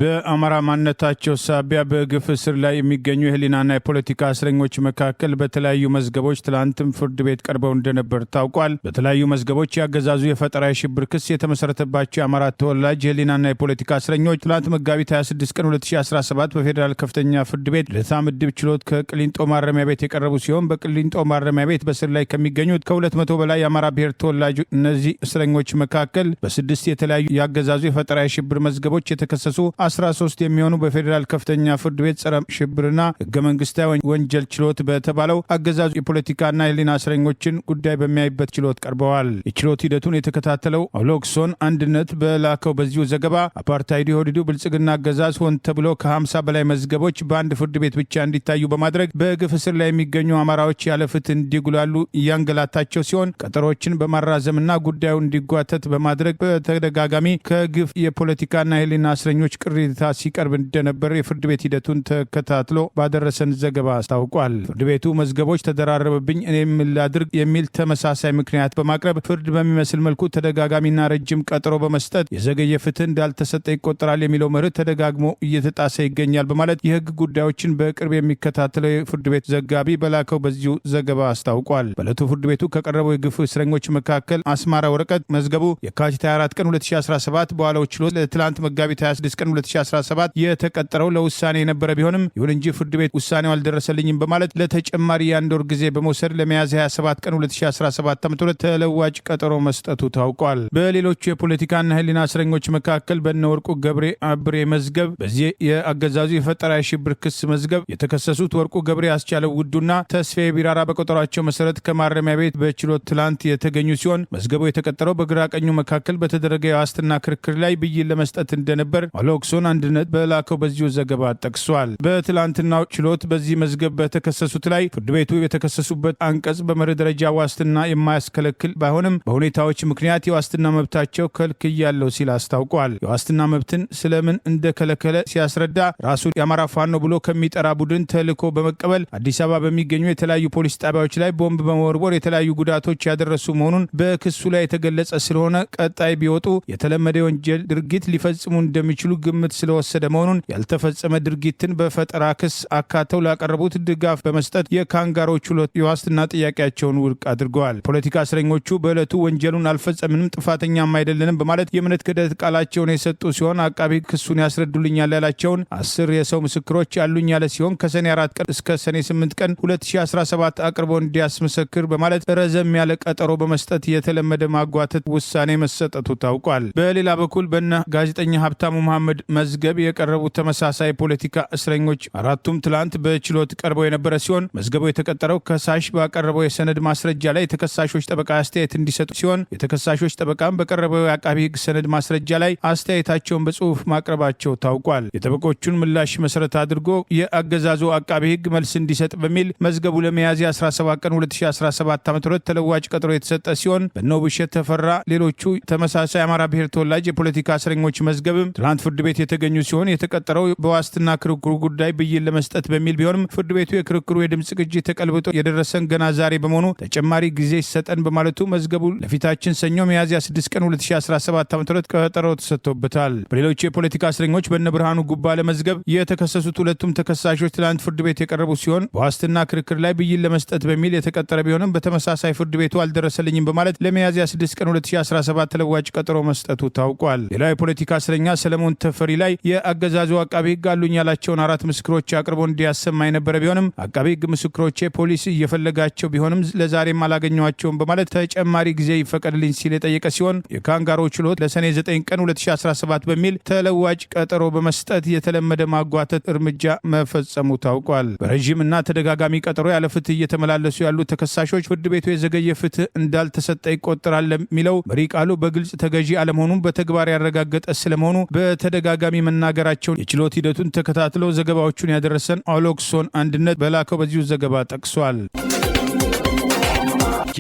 Speaker 1: በአማራ ማንነታቸው ሳቢያ በግፍ እስር ላይ የሚገኙ የህሊናና የፖለቲካ እስረኞች መካከል በተለያዩ መዝገቦች ትላንትም ፍርድ ቤት ቀርበው እንደነበር ታውቋል። በተለያዩ መዝገቦች ያገዛዙ የፈጠራ የሽብር ክስ የተመሰረተባቸው የአማራ ተወላጅ የህሊናና የፖለቲካ እስረኞች ትላንት መጋቢት 26 ቀን 2017 በፌዴራል ከፍተኛ ፍርድ ቤት ልደታ ምድብ ችሎት ከቅሊንጦ ማረሚያ ቤት የቀረቡ ሲሆን በቅሊንጦ ማረሚያ ቤት በስር ላይ ከሚገኙት ከ200 በላይ የአማራ ብሔር ተወላጅ እነዚህ እስረኞች መካከል በ6 የተለያዩ ያገዛዙ የፈጠራ የሽብር መዝገቦች የተከሰሱ 13 የሚሆኑ በፌዴራል ከፍተኛ ፍርድ ቤት ጸረ ሽብርና ህገ መንግስታዊ ወንጀል ችሎት በተባለው አገዛዙ የፖለቲካና የህሊና እስረኞችን ጉዳይ በሚያይበት ችሎት ቀርበዋል። የችሎት ሂደቱን የተከታተለው አውሎክሶን አንድነት በላከው በዚሁ ዘገባ አፓርታይድ የሆዲዱ ብልጽግና አገዛዝ ሆን ተብሎ ከ50 በላይ መዝገቦች በአንድ ፍርድ ቤት ብቻ እንዲታዩ በማድረግ በግፍ እስር ላይ የሚገኙ አማራዎች ያለ ፍትህ እንዲጉላሉ እያንገላታቸው ሲሆን ቀጠሮችን በማራዘምና ጉዳዩ እንዲጓተት በማድረግ በተደጋጋሚ ከግፍ የፖለቲካና የህሊና እስረኞች ቅሬታ ሲቀርብ እንደነበር የፍርድ ቤት ሂደቱን ተከታትሎ ባደረሰን ዘገባ አስታውቋል። ፍርድ ቤቱ መዝገቦች ተደራረበብኝ እኔም ላድርግ የሚል ተመሳሳይ ምክንያት በማቅረብ ፍርድ በሚመስል መልኩ ተደጋጋሚና ረጅም ቀጠሮ በመስጠት የዘገየ ፍትህ እንዳልተሰጠ ይቆጠራል የሚለው መርህ ተደጋግሞ እየተጣሰ ይገኛል በማለት የህግ ጉዳዮችን በቅርብ የሚከታተለው የፍርድ ቤት ዘጋቢ በላከው በዚሁ ዘገባ አስታውቋል። በዕለቱ ፍርድ ቤቱ ከቀረበው የግፍ እስረኞች መካከል አስማራ ወረቀት መዝገቡ የካቲት 24 ቀን 2017 በዋለው ችሎት ለትላንት መጋቢት 26 ቀን 2017 የተቀጠረው ለውሳኔ የነበረ ቢሆንም ይሁን እንጂ ፍርድ ቤት ውሳኔው አልደረሰልኝም በማለት ለተጨማሪ የአንድ ወር ጊዜ በመውሰድ ለሚያዝያ 27 ቀን 2017 ዓ.ም ተለዋጭ ቀጠሮ መስጠቱ ታውቋል። በሌሎቹ የፖለቲካና ህሊና እስረኞች መካከል በነወርቁ ገብሬ አብሬ መዝገብ በዚህ የአገዛዙ የፈጠራ የሽብር ክስ መዝገብ የተከሰሱት ወርቁ ገብሬ፣ አስቻለው ውዱና ተስፋዬ ቢራራ በቆጠሯቸው መሰረት ከማረሚያ ቤት በችሎት ትላንት የተገኙ ሲሆን መዝገቡ የተቀጠረው በግራ ቀኙ መካከል በተደረገ የዋስትና ክርክር ላይ ብይን ለመስጠት እንደነበር አውሎክሶን አንድነት በላከው በዚሁ ዘገባ ጠቅሷል። በትላንትናው ችሎት በዚህ መዝገብ በተከሰሱት ላይ ፍርድ ቤቱ የተከሰሱበት አንቀጽ በመርህ ደረጃ ዋስትና የማያስከለክል ባይሆንም በሁኔታዎች ምክንያት የዋስትና መብታቸው ከልክያለው ሲል አስታውቋል። የዋስትና መብትን ስለምን እንደከለከለ ሲያስረዳ ራሱን የአማራ ፋኖ ብሎ ከሚጠራ ቡድን ተልዕኮ በመቀበል አዲስ አበባ በሚገኙ የተለያዩ ፖሊስ ጣቢያዎች ላይ ቦምብ በመወርወር የተለያዩ ጉዳቶች ያደረሱ መሆኑን በክሱ ላይ የተገለጸ ስለሆነ ቀጣይ ቢወጡ የተለመደ የወንጀል ድርጊት ሊፈጽሙ እንደሚችሉ ግምት ስለወሰደ መሆኑን ያልተፈጸመ ድርጊትን በፈጠራ ክስ አካተው ላቀረቡት ድጋፍ በመስጠት የካንጋሮ ችሎት የዋስትና ጥያቄያቸውን ውድቅ አድርገዋል። ፖለቲካ እስረኞቹ በዕለቱ ወንጀሉን አልፈጸምንም፣ ጥፋተኛም አይደለንም በማለት የእምነት ክህደት ቃላቸውን የሰጡ ሲሆን አቃቢ ክሱን ያስረዱልኛል ያላቸውን 10 የሰው ምስክሮች ያሉኝ ያለ ሲሆን ከሰኔ 4 ቀን እስከ ሰኔ 8 ቀን 2017 አቅርቦ እንዲያስመሰክር በማለት ረዘም ያለ ቀጠሮ በመስጠት የተለመደ ማጓተት ውሳኔ መሰጠቱ ታውቋል። በሌላ በኩል በነ ጋዜጠኛ ሀብታሙ መሐመድ መዝገብ የቀረቡ ተመሳሳይ ፖለቲካ እስረኞች አራቱም ትላንት በችሎት ቀርበው የነበረ ሲሆን መዝገቡ የተቀጠረው ከሳሽ ባቀረበው የሰነድ ማስረጃ ላይ የተከሳሾች ጠበቃ አስተያየት እንዲሰጡ ሲሆን የተከሳሾች ጠበቃም በቀረበው የአቃቢ ሕግ ሰነድ ማስረጃ ላይ አስተያየታቸውን በጽሁፍ ማቅረባቸው ታውቋል። የጠበቆቹን ምላሽ መሰረት አድርጎ የአገዛዙ አቃቢ ሕግ መልስ እንዲሰጥ በሚል መዝገቡ ለሚያዝያ 17 ቀን 2017 ዓ.ም ተለዋጭ ቀጠሮ የተሰጠ ሲሆን በነውብሸት ተፈራ ሌሎቹ ተመሳሳይ አማራ ብሔር ተወላጅ የፖለቲካ እስረኞች መዝገብም ትላንት ፍርድ ቤት የተገኙ ሲሆን የተቀጠረው በዋስትና ክርክሩ ጉዳይ ብይን ለመስጠት በሚል ቢሆንም ፍርድ ቤቱ የክርክሩ የድምጽ ቅጂ ተቀልብጦ የደረሰን ገና ዛሬ በመሆኑ ተጨማሪ ጊዜ ይሰጠን በማለቱ መዝገቡ ለፊታችን ሰኞ ሚያዝያ 6 ቀን 2017 ዓ.ም ቀጠሮ ተሰጥቶበታል። በሌሎች የፖለቲካ እስረኞች በእነ ብርሃኑ ጉባለ መዝገብ የተከሰሱት ሁለቱም ተከሳሾች ትላንት ፍርድ ቤት የቀረቡ ሲሆን በዋስትና ክርክር ላይ ብይን ለመስጠት በሚል የተቀጠረ ቢሆንም በተመሳሳይ ፍርድ ቤቱ አልደረሰልኝም በማለት ለሚያዝያ 6 ቀን 2017 ተለዋጭ ቀጠሮ መስጠቱ ታውቋል። ሌላው የፖለቲካ እስረኛ ሰለሞን ተፈሪ ላይ የአገዛዙ አቃቢ ሕግ አሉኝ ያላቸውን 4 ምስክሮች አቅርቦ እንዲያሰማ የነበረ ቢሆንም አቃቢ ሕግ ምስክሮቼ ፖሊስ እየፈለጋቸው ቢሆንም ለዛሬም አላገኘዋቸውም በማለት ተጨማሪ ጊዜ ይፈቀድልኝ ሲል የጠየቀ ሲሆን የካንጋሮ ችሎት ለሰኔ 9 ቀን 2017 በሚል ተለዋጭ ቀጠሮ በመስጠት የተለመደ ማጓተት እርምጃ መፈጸሙ ታውቋል። በረዥም እና ተደጋጋሚ ቀጠሮ ያለ ፍትህ እየተመላለሱ ያሉ ተከሳሾች ፍርድ ቤቱ የዘገየ ፍትህ እንዳልተሰጠ ይቆጠራል ለሚለው መሪ ቃሉ በግልጽ ተገዢ አለመሆኑን በተግባር ያረጋገጠ ስለመሆኑ በተደጋጋሚ መናገራቸውን የችሎት ሂደቱን ተከታትሎ ዘገባዎቹን ያደረሰን ኦሎክሶን አንድነት በላከው በዚሁ ዘገባ ጠቅሷል።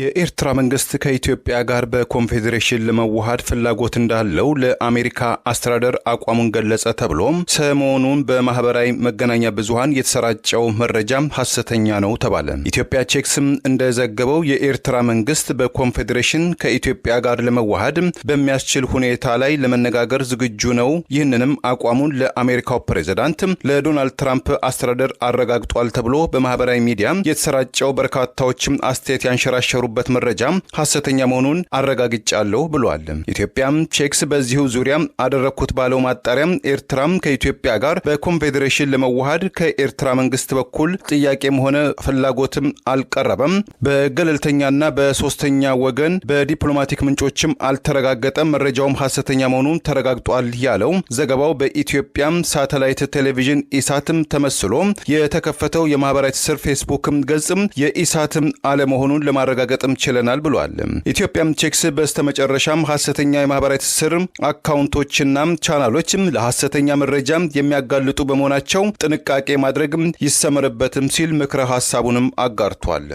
Speaker 2: የኤርትራ መንግስት ከኢትዮጵያ ጋር በኮንፌዴሬሽን ለመዋሃድ ፍላጎት እንዳለው ለአሜሪካ አስተዳደር አቋሙን ገለጸ ተብሎ ሰሞኑን በማህበራዊ መገናኛ ብዙሃን የተሰራጨው መረጃ ሐሰተኛ ነው ተባለ። ኢትዮጵያ ቼክስም እንደዘገበው የኤርትራ መንግስት በኮንፌዴሬሽን ከኢትዮጵያ ጋር ለመዋሃድ በሚያስችል ሁኔታ ላይ ለመነጋገር ዝግጁ ነው። ይህንንም አቋሙን ለአሜሪካው ፕሬዝዳንት ለዶናልድ ትራምፕ አስተዳደር አረጋግጧል ተብሎ በማህበራዊ ሚዲያ የተሰራጨው በርካታዎች አስተያየት ያንሸራሸሩ በት መረጃ ሐሰተኛ መሆኑን አረጋግጫለሁ ብሏል። ኢትዮጵያም ቼክስ በዚሁ ዙሪያ አደረኩት ባለው ማጣሪያም ኤርትራም ከኢትዮጵያ ጋር በኮንፌዴሬሽን ለመዋሃድ ከኤርትራ መንግስት በኩል ጥያቄም ሆነ ፍላጎትም አልቀረበም፣ በገለልተኛና በሶስተኛ ወገን በዲፕሎማቲክ ምንጮችም አልተረጋገጠም፣ መረጃውም ሐሰተኛ መሆኑን ተረጋግጧል ያለው ዘገባው በኢትዮጵያም ሳተላይት ቴሌቪዥን ኢሳትም ተመስሎ የተከፈተው የማህበራዊ ትስስር ፌስቡክም ገጽም የኢሳትም አለመሆኑን ለማረጋገጥ ችለናል ብሏል። ኢትዮጵያም ቼክስ በስተመጨረሻም ሐሰተኛ የማህበራዊ ትስስር አካውንቶችና ቻናሎችም ለሐሰተኛ መረጃ የሚያጋልጡ በመሆናቸው ጥንቃቄ ማድረግ ይሰመርበትም ሲል ምክረ ሐሳቡንም አጋርቷል።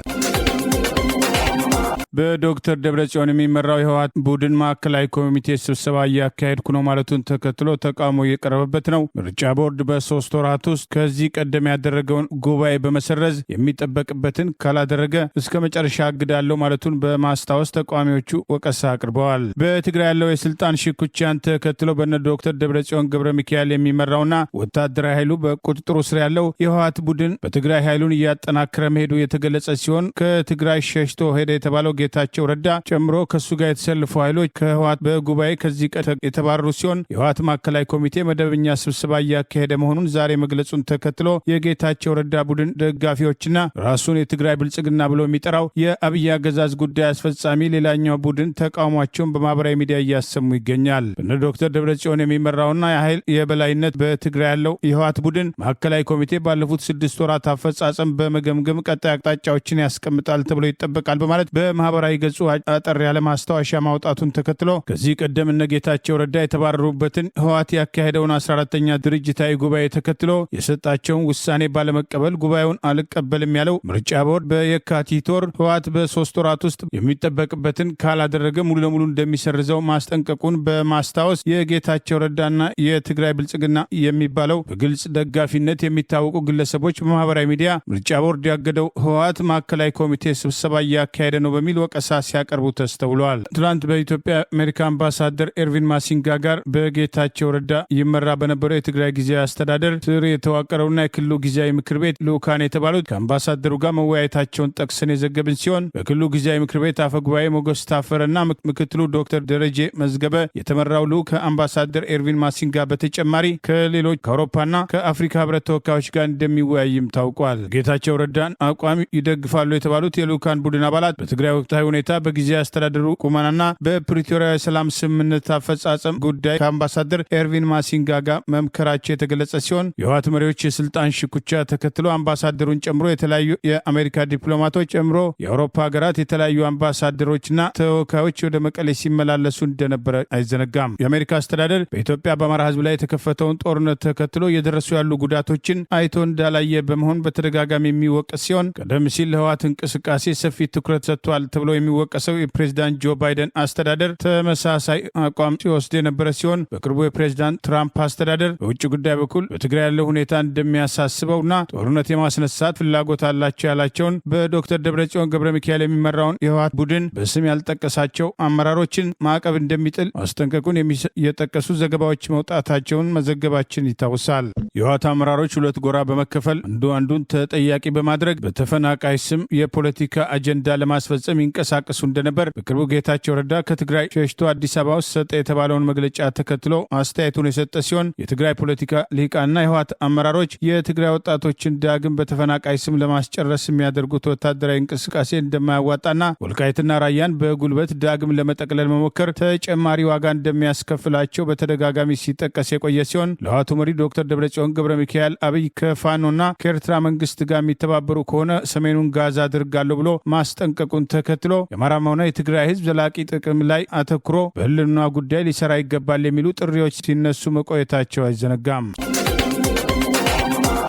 Speaker 1: በዶክተር ደብረጽዮን የሚመራው የህወሓት ቡድን ማዕከላዊ ኮሚቴ ስብሰባ እያካሄድኩ ነው ማለቱን ተከትሎ ተቃውሞ እየቀረበበት ነው። ምርጫ ቦርድ በ3 ወራት ውስጥ ከዚህ ቀደም ያደረገውን ጉባኤ በመሰረዝ የሚጠበቅበትን ካላደረገ እስከ መጨረሻ አግዳለሁ ማለቱን በማስታወስ ተቃዋሚዎቹ ወቀሳ አቅርበዋል። በትግራይ ያለው የስልጣን ሽኩቻን ተከትሎ በነ ዶክተር ደብረጽዮን ገብረ ሚካኤል የሚመራውና ወታደራዊ ኃይሉ በቁጥጥሩ ስር ያለው የህወሓት ቡድን በትግራይ ኃይሉን እያጠናከረ መሄዱ የተገለጸ ሲሆን ከትግራይ ሸሽቶ ሄደ የተባለው ጌታቸው ረዳ ጨምሮ ከሱ ጋር የተሰለፉ ኃይሎች ከህወሓት በጉባኤ ከዚህ ቀደም የተባረሩ ሲሆን የህወሓት ማዕከላዊ ኮሚቴ መደበኛ ስብሰባ እያካሄደ መሆኑን ዛሬ መግለጹን ተከትሎ የጌታቸው ረዳ ቡድን ደጋፊዎችና ራሱን የትግራይ ብልጽግና ብሎ የሚጠራው የአብይ አገዛዝ ጉዳይ አስፈጻሚ ሌላኛው ቡድን ተቃውሟቸውን በማህበራዊ ሚዲያ እያሰሙ ይገኛል። በነ ዶክተር ደብረጽዮን የሚመራውና የኃይል የበላይነት በትግራይ ያለው የህወሓት ቡድን ማዕከላዊ ኮሚቴ ባለፉት 6 ወራት አፈጻጸም በመገምገም ቀጣይ አቅጣጫዎችን ያስቀምጣል ተብሎ ይጠበቃል በማለት በማህበራዊ ገጹ አጠር ያለ ማስታወሻ ማውጣቱን ተከትሎ ከዚህ ቀደም እነ ጌታቸው ረዳ የተባረሩበትን ህወሓት ያካሄደውን 14ኛ ድርጅታዊ ጉባኤ ተከትሎ የሰጣቸውን ውሳኔ ባለመቀበል ጉባኤውን አልቀበልም ያለው ምርጫ ቦርድ በየካቲት ወር ህወሓት በ3 ወራት ውስጥ የሚጠበቅበትን ካላደረገ ሙሉ ለሙሉ እንደሚሰርዘው ማስጠንቀቁን በማስታወስ የጌታቸው ረዳና የትግራይ ብልጽግና የሚባለው በግልጽ ደጋፊነት የሚታወቁ ግለሰቦች በማህበራዊ ሚዲያ ምርጫ ቦርድ ያገደው ህወሓት ማዕከላዊ ኮሚቴ ስብሰባ እያካሄደ ነው በሚል ወቀሳ ሲያቀርቡ ተስተውለዋል። ትናንት በኢትዮጵያ አሜሪካ አምባሳደር ኤርቪን ማሲንጋ ጋር በጌታቸው ረዳ ይመራ በነበረው የትግራይ ጊዜያዊ አስተዳደር ስር የተዋቀረውና የክልሉ ጊዜያዊ ምክር ቤት ልኡካን የተባሉት ከአምባሳደሩ ጋር መወያየታቸውን ጠቅሰን የዘገብን ሲሆን በክልሉ ጊዜያዊ ምክር ቤት አፈ ጉባኤ ሞገስ ታፈረና ምክትሉ ዶክተር ደረጀ መዝገበ የተመራው ልኡክ ከአምባሳደር ኤርቪን ማሲንጋ በተጨማሪ ከሌሎች ከአውሮፓና ከአፍሪካ ህብረት ተወካዮች ጋር እንደሚወያይም ታውቋል። ጌታቸው ረዳን አቋም ይደግፋሉ የተባሉት የልኡካን ቡድን አባላት በትግራይ ወቅታዊ ሁኔታ በጊዜያዊ አስተዳደሩ ቁመናና በፕሪቶሪያ የሰላም ስምምነት አፈጻጸም ጉዳይ ከአምባሳደር ኤርቪን ማሲንጋ ጋር መምከራቸው የተገለጸ ሲሆን የህወሓት መሪዎች የስልጣን ሽኩቻ ተከትሎ አምባሳደሩን ጨምሮ የተለያዩ የአሜሪካ ዲፕሎማቶች ጨምሮ የአውሮፓ ሀገራት የተለያዩ አምባሳደሮችና ተወካዮች ወደ መቀሌ ሲመላለሱ እንደነበረ አይዘነጋም። የአሜሪካ አስተዳደር በኢትዮጵያ በአማራ ህዝብ ላይ የተከፈተውን ጦርነት ተከትሎ እየደረሱ ያሉ ጉዳቶችን አይቶ እንዳላየ በመሆን በተደጋጋሚ የሚወቀስ ሲሆን ቀደም ሲል ለህወሓት እንቅስቃሴ ሰፊ ትኩረት ሰጥቷል ተብሎ የሚወቀሰው የፕሬዝዳንት ጆ ባይደን አስተዳደር ተመሳሳይ አቋም ሲወስድ የነበረ ሲሆን በቅርቡ የፕሬዝዳንት ትራምፕ አስተዳደር በውጭ ጉዳይ በኩል በትግራይ ያለው ሁኔታ እንደሚያሳስበውና ጦርነት የማስነሳት ፍላጎት አላቸው ያላቸውን በዶክተር ደብረጽዮን ገብረ ሚካኤል የሚመራውን የህወሓት ቡድን በስም ያልጠቀሳቸው አመራሮችን ማዕቀብ እንደሚጥል ማስጠንቀቁን የጠቀሱ ዘገባዎች መውጣታቸውን መዘገባችን ይታወሳል። የህወሓት አመራሮች ሁለት ጎራ በመከፈል አንዱን ተጠያቂ በማድረግ በተፈናቃይ ስም የፖለቲካ አጀንዳ ለማስፈጸም ይንቀሳቀሱ እንደነበር በቅርቡ ጌታቸው ረዳ ከትግራይ ሸሽቶ አዲስ አበባ ውስጥ ሰጠ የተባለውን መግለጫ ተከትሎ አስተያየቱን የሰጠ ሲሆን የትግራይ ፖለቲካ ሊቃንና የህወሓት አመራሮች የትግራይ ወጣቶችን ዳግም በተፈናቃይ ስም ለማስጨረስ የሚያደርጉት ወታደራዊ እንቅስቃሴ እንደማያዋጣና ወልቃይትና ራያን በጉልበት ዳግም ለመጠቅለል መሞከር ተጨማሪ ዋጋ እንደሚያስከፍላቸው በተደጋጋሚ ሲጠቀስ የቆየ ሲሆን ለህወሓቱ መሪ ዶክተር ደብረጽዮን ገብረ ሚካኤል አብይ ከፋኖና ከኤርትራ መንግስት ጋር የሚተባበሩ ከሆነ ሰሜኑን ጋዛ አድርጋለሁ ብሎ ማስጠንቀቁን ተከትሎ የአማራም ሆነ የትግራይ ህዝብ ዘላቂ ጥቅም ላይ አተኩሮ በህልውና ጉዳይ ሊሰራ ይገባል የሚሉ ጥሪዎች ሲነሱ መቆየታቸው አይዘነጋም።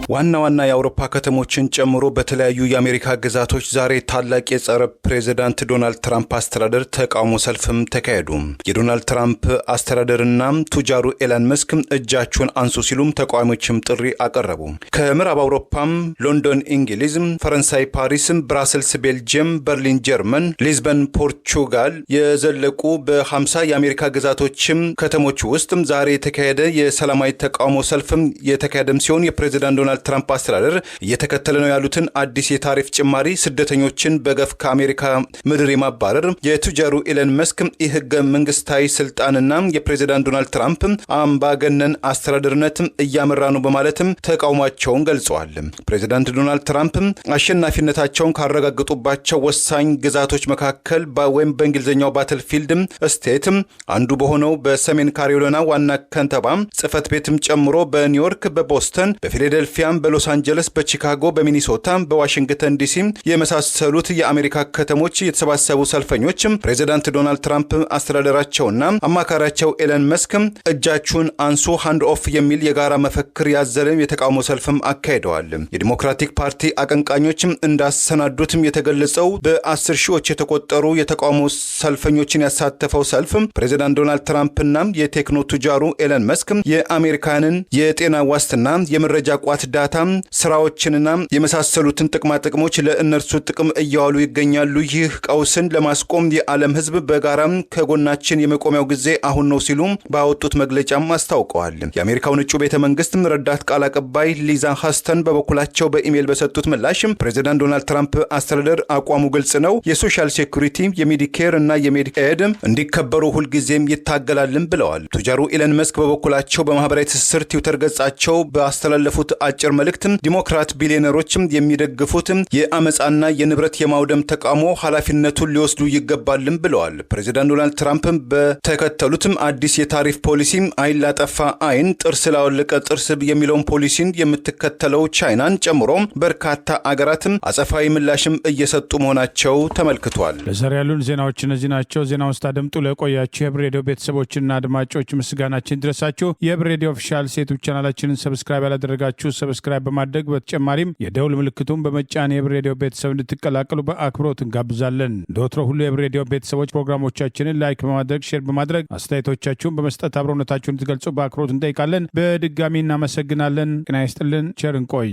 Speaker 2: ዋና ዋና የአውሮፓ ከተሞችን ጨምሮ በተለያዩ የአሜሪካ ግዛቶች ዛሬ ታላቅ የጸረ ፕሬዚዳንት ዶናልድ ትራምፕ አስተዳደር ተቃውሞ ሰልፍም ተካሄዱ። የዶናልድ ትራምፕ አስተዳደርና ቱጃሩ ኤለን መስክ እጃችሁን አንሱ ሲሉም ተቃዋሚዎችም ጥሪ አቀረቡ። ከምዕራብ አውሮፓም ሎንዶን፣ እንግሊዝ፣ ፈረንሳይ፣ ፓሪስ፣ ብራስልስ፣ ቤልጅየም፣ በርሊን፣ ጀርመን፣ ሊዝበን፣ ፖርቹጋል የዘለቁ በ50 የአሜሪካ ግዛቶችም ከተሞች ውስጥ ዛሬ የተካሄደ የሰላማዊ ተቃውሞ ሰልፍም የተካሄደም ሲሆን የፕሬዚዳንት ዶናልድ ትራምፕ አስተዳደር እየተከተለ ነው ያሉትን አዲስ የታሪፍ ጭማሪ፣ ስደተኞችን በገፍ ከአሜሪካ ምድር የማባረር፣ የቱጃሩ ኤለን መስክ የህገ መንግስታዊ ስልጣንና የፕሬዚዳንት ዶናልድ ትራምፕ አምባገነን አስተዳደርነት እያመራ ነው በማለትም ተቃውሟቸውን ገልጸዋል። ፕሬዚዳንት ዶናልድ ትራምፕ አሸናፊነታቸውን ካረጋገጡባቸው ወሳኝ ግዛቶች መካከል ወይም በእንግሊዝኛው ባትልፊልድ ስቴት አንዱ በሆነው በሰሜን ካሮላይና ዋና ከንቲባ ጽህፈት ቤትም ጨምሮ በኒውዮርክ፣ በቦስተን፣ በፊላዴልፊያ፣ በሎስ አንጀለስ፣ በቺካጎ፣ በሚኒሶታ፣ በዋሽንግተን ዲሲ የመሳሰሉት የአሜሪካ ከተሞች የተሰባሰቡ ሰልፈኞች ፕሬዚዳንት ዶናልድ ትራምፕ አስተዳደራቸውና አማካሪያቸው ኤለን መስክ እጃችሁን አንሱ ሃንድ ኦፍ የሚል የጋራ መፈክር ያዘለ የተቃውሞ ሰልፍም አካሂደዋል። የዲሞክራቲክ ፓርቲ አቀንቃኞች እንዳሰናዱትም የተገለጸው በ10 ሺዎች የተቆጠሩ የተቃውሞ ሰልፈኞችን ያሳተፈው ሰልፍ ፕሬዚዳንት ዶናልድ ትራምፕና የቴክኖ ቱጃሩ ኤለን መስክ የአሜሪካንን የጤና ዋስትና፣ የመረጃ ቋት ዳታ፣ ስራዎችንና የመሳሰሉትን ጥቅማ ጥቅሞች ለእነርሱ ጥቅም እያዋሉ ይገኛሉ። ይህ ቀውስን ለማስቆም የዓለም ህዝብ በጋራ ከጎናችን የመቆሚያው ጊዜ አሁን ነው ሲሉ ባወጡት መግለጫም አስታውቀዋል። የአሜሪካው ነጩ ቤተ መንግስት ረዳት ቃል አቀባይ ሊዛ ሃስተን በበኩላቸው በኢሜይል በሰጡት ምላሽ ፕሬዚዳንት ዶናልድ ትራምፕ አስተዳደር አቋሙ ግልጽ ነው፣ የሶሻል ሴኩሪቲ፣ የሜዲኬር እና የሜዲካኤድ እንዲከበሩ ሁልጊዜም ይታገላልም ብለዋል። ቱጃሩ ኤለን መስክ በበኩላቸው በማህበራዊ ትስስር ትዊተር ገጻቸው ባስተላለፉት አጭር መልእክት ዲሞክራት ቢሊዮነሮችም የሚደግፉት የአመፃና የንብረት የማውደም ተቃውሞ ኃላፊነቱን ሊወስዱ ይገባልም ብለዋል። ፕሬዚዳንት ዶናልድ ትራምፕ በተከተሉትም አዲስ የታሪፍ ፖሊሲ አይን ላጠፋ አይን ጥርስ ላወለቀ ጥርስ የሚለውን ፖሊሲን የምትከተለው ቻይናን ጨምሮ በርካታ አገራትም አጸፋዊ ምላሽም እየሰጡ መሆናቸው ተመልክቷል።
Speaker 1: ለዛሬ ያሉን ዜናዎች እነዚህ ናቸው። ዜናውን ስታደምጡ ለቆያችሁ የህብር ሬዲዮ ቤተሰቦችና አድማጮች ምስጋናችን ድረሳችሁ። የህብር ሬዲዮ ኦፊሻል ዩቲዩብ ቻናላችንን ሰብስክራይብ ያላደረጋችሁ ሰብስክራይብ በማድረግ በተጨማሪም የደውል ምልክቱን በመጫን የህብር ሬዲዮ ቤተሰብ እንድትቀላቀሉ በአክብሮት እንጋብዛለን። እንደወትሮ ሁሉ የህብር ሬዲዮ ቤተሰቦች ፕሮግራሞቻችንን ላይክ በማድረግ ሼር በማድረግ አስተያየቶቻችሁን በመስጠት አብሮነታችሁን እንድትገልጹ በአክብሮት እንጠይቃለን። በድጋሚ እናመሰግናለን። ጤና ይስጥልን። ቸር እንቆይ።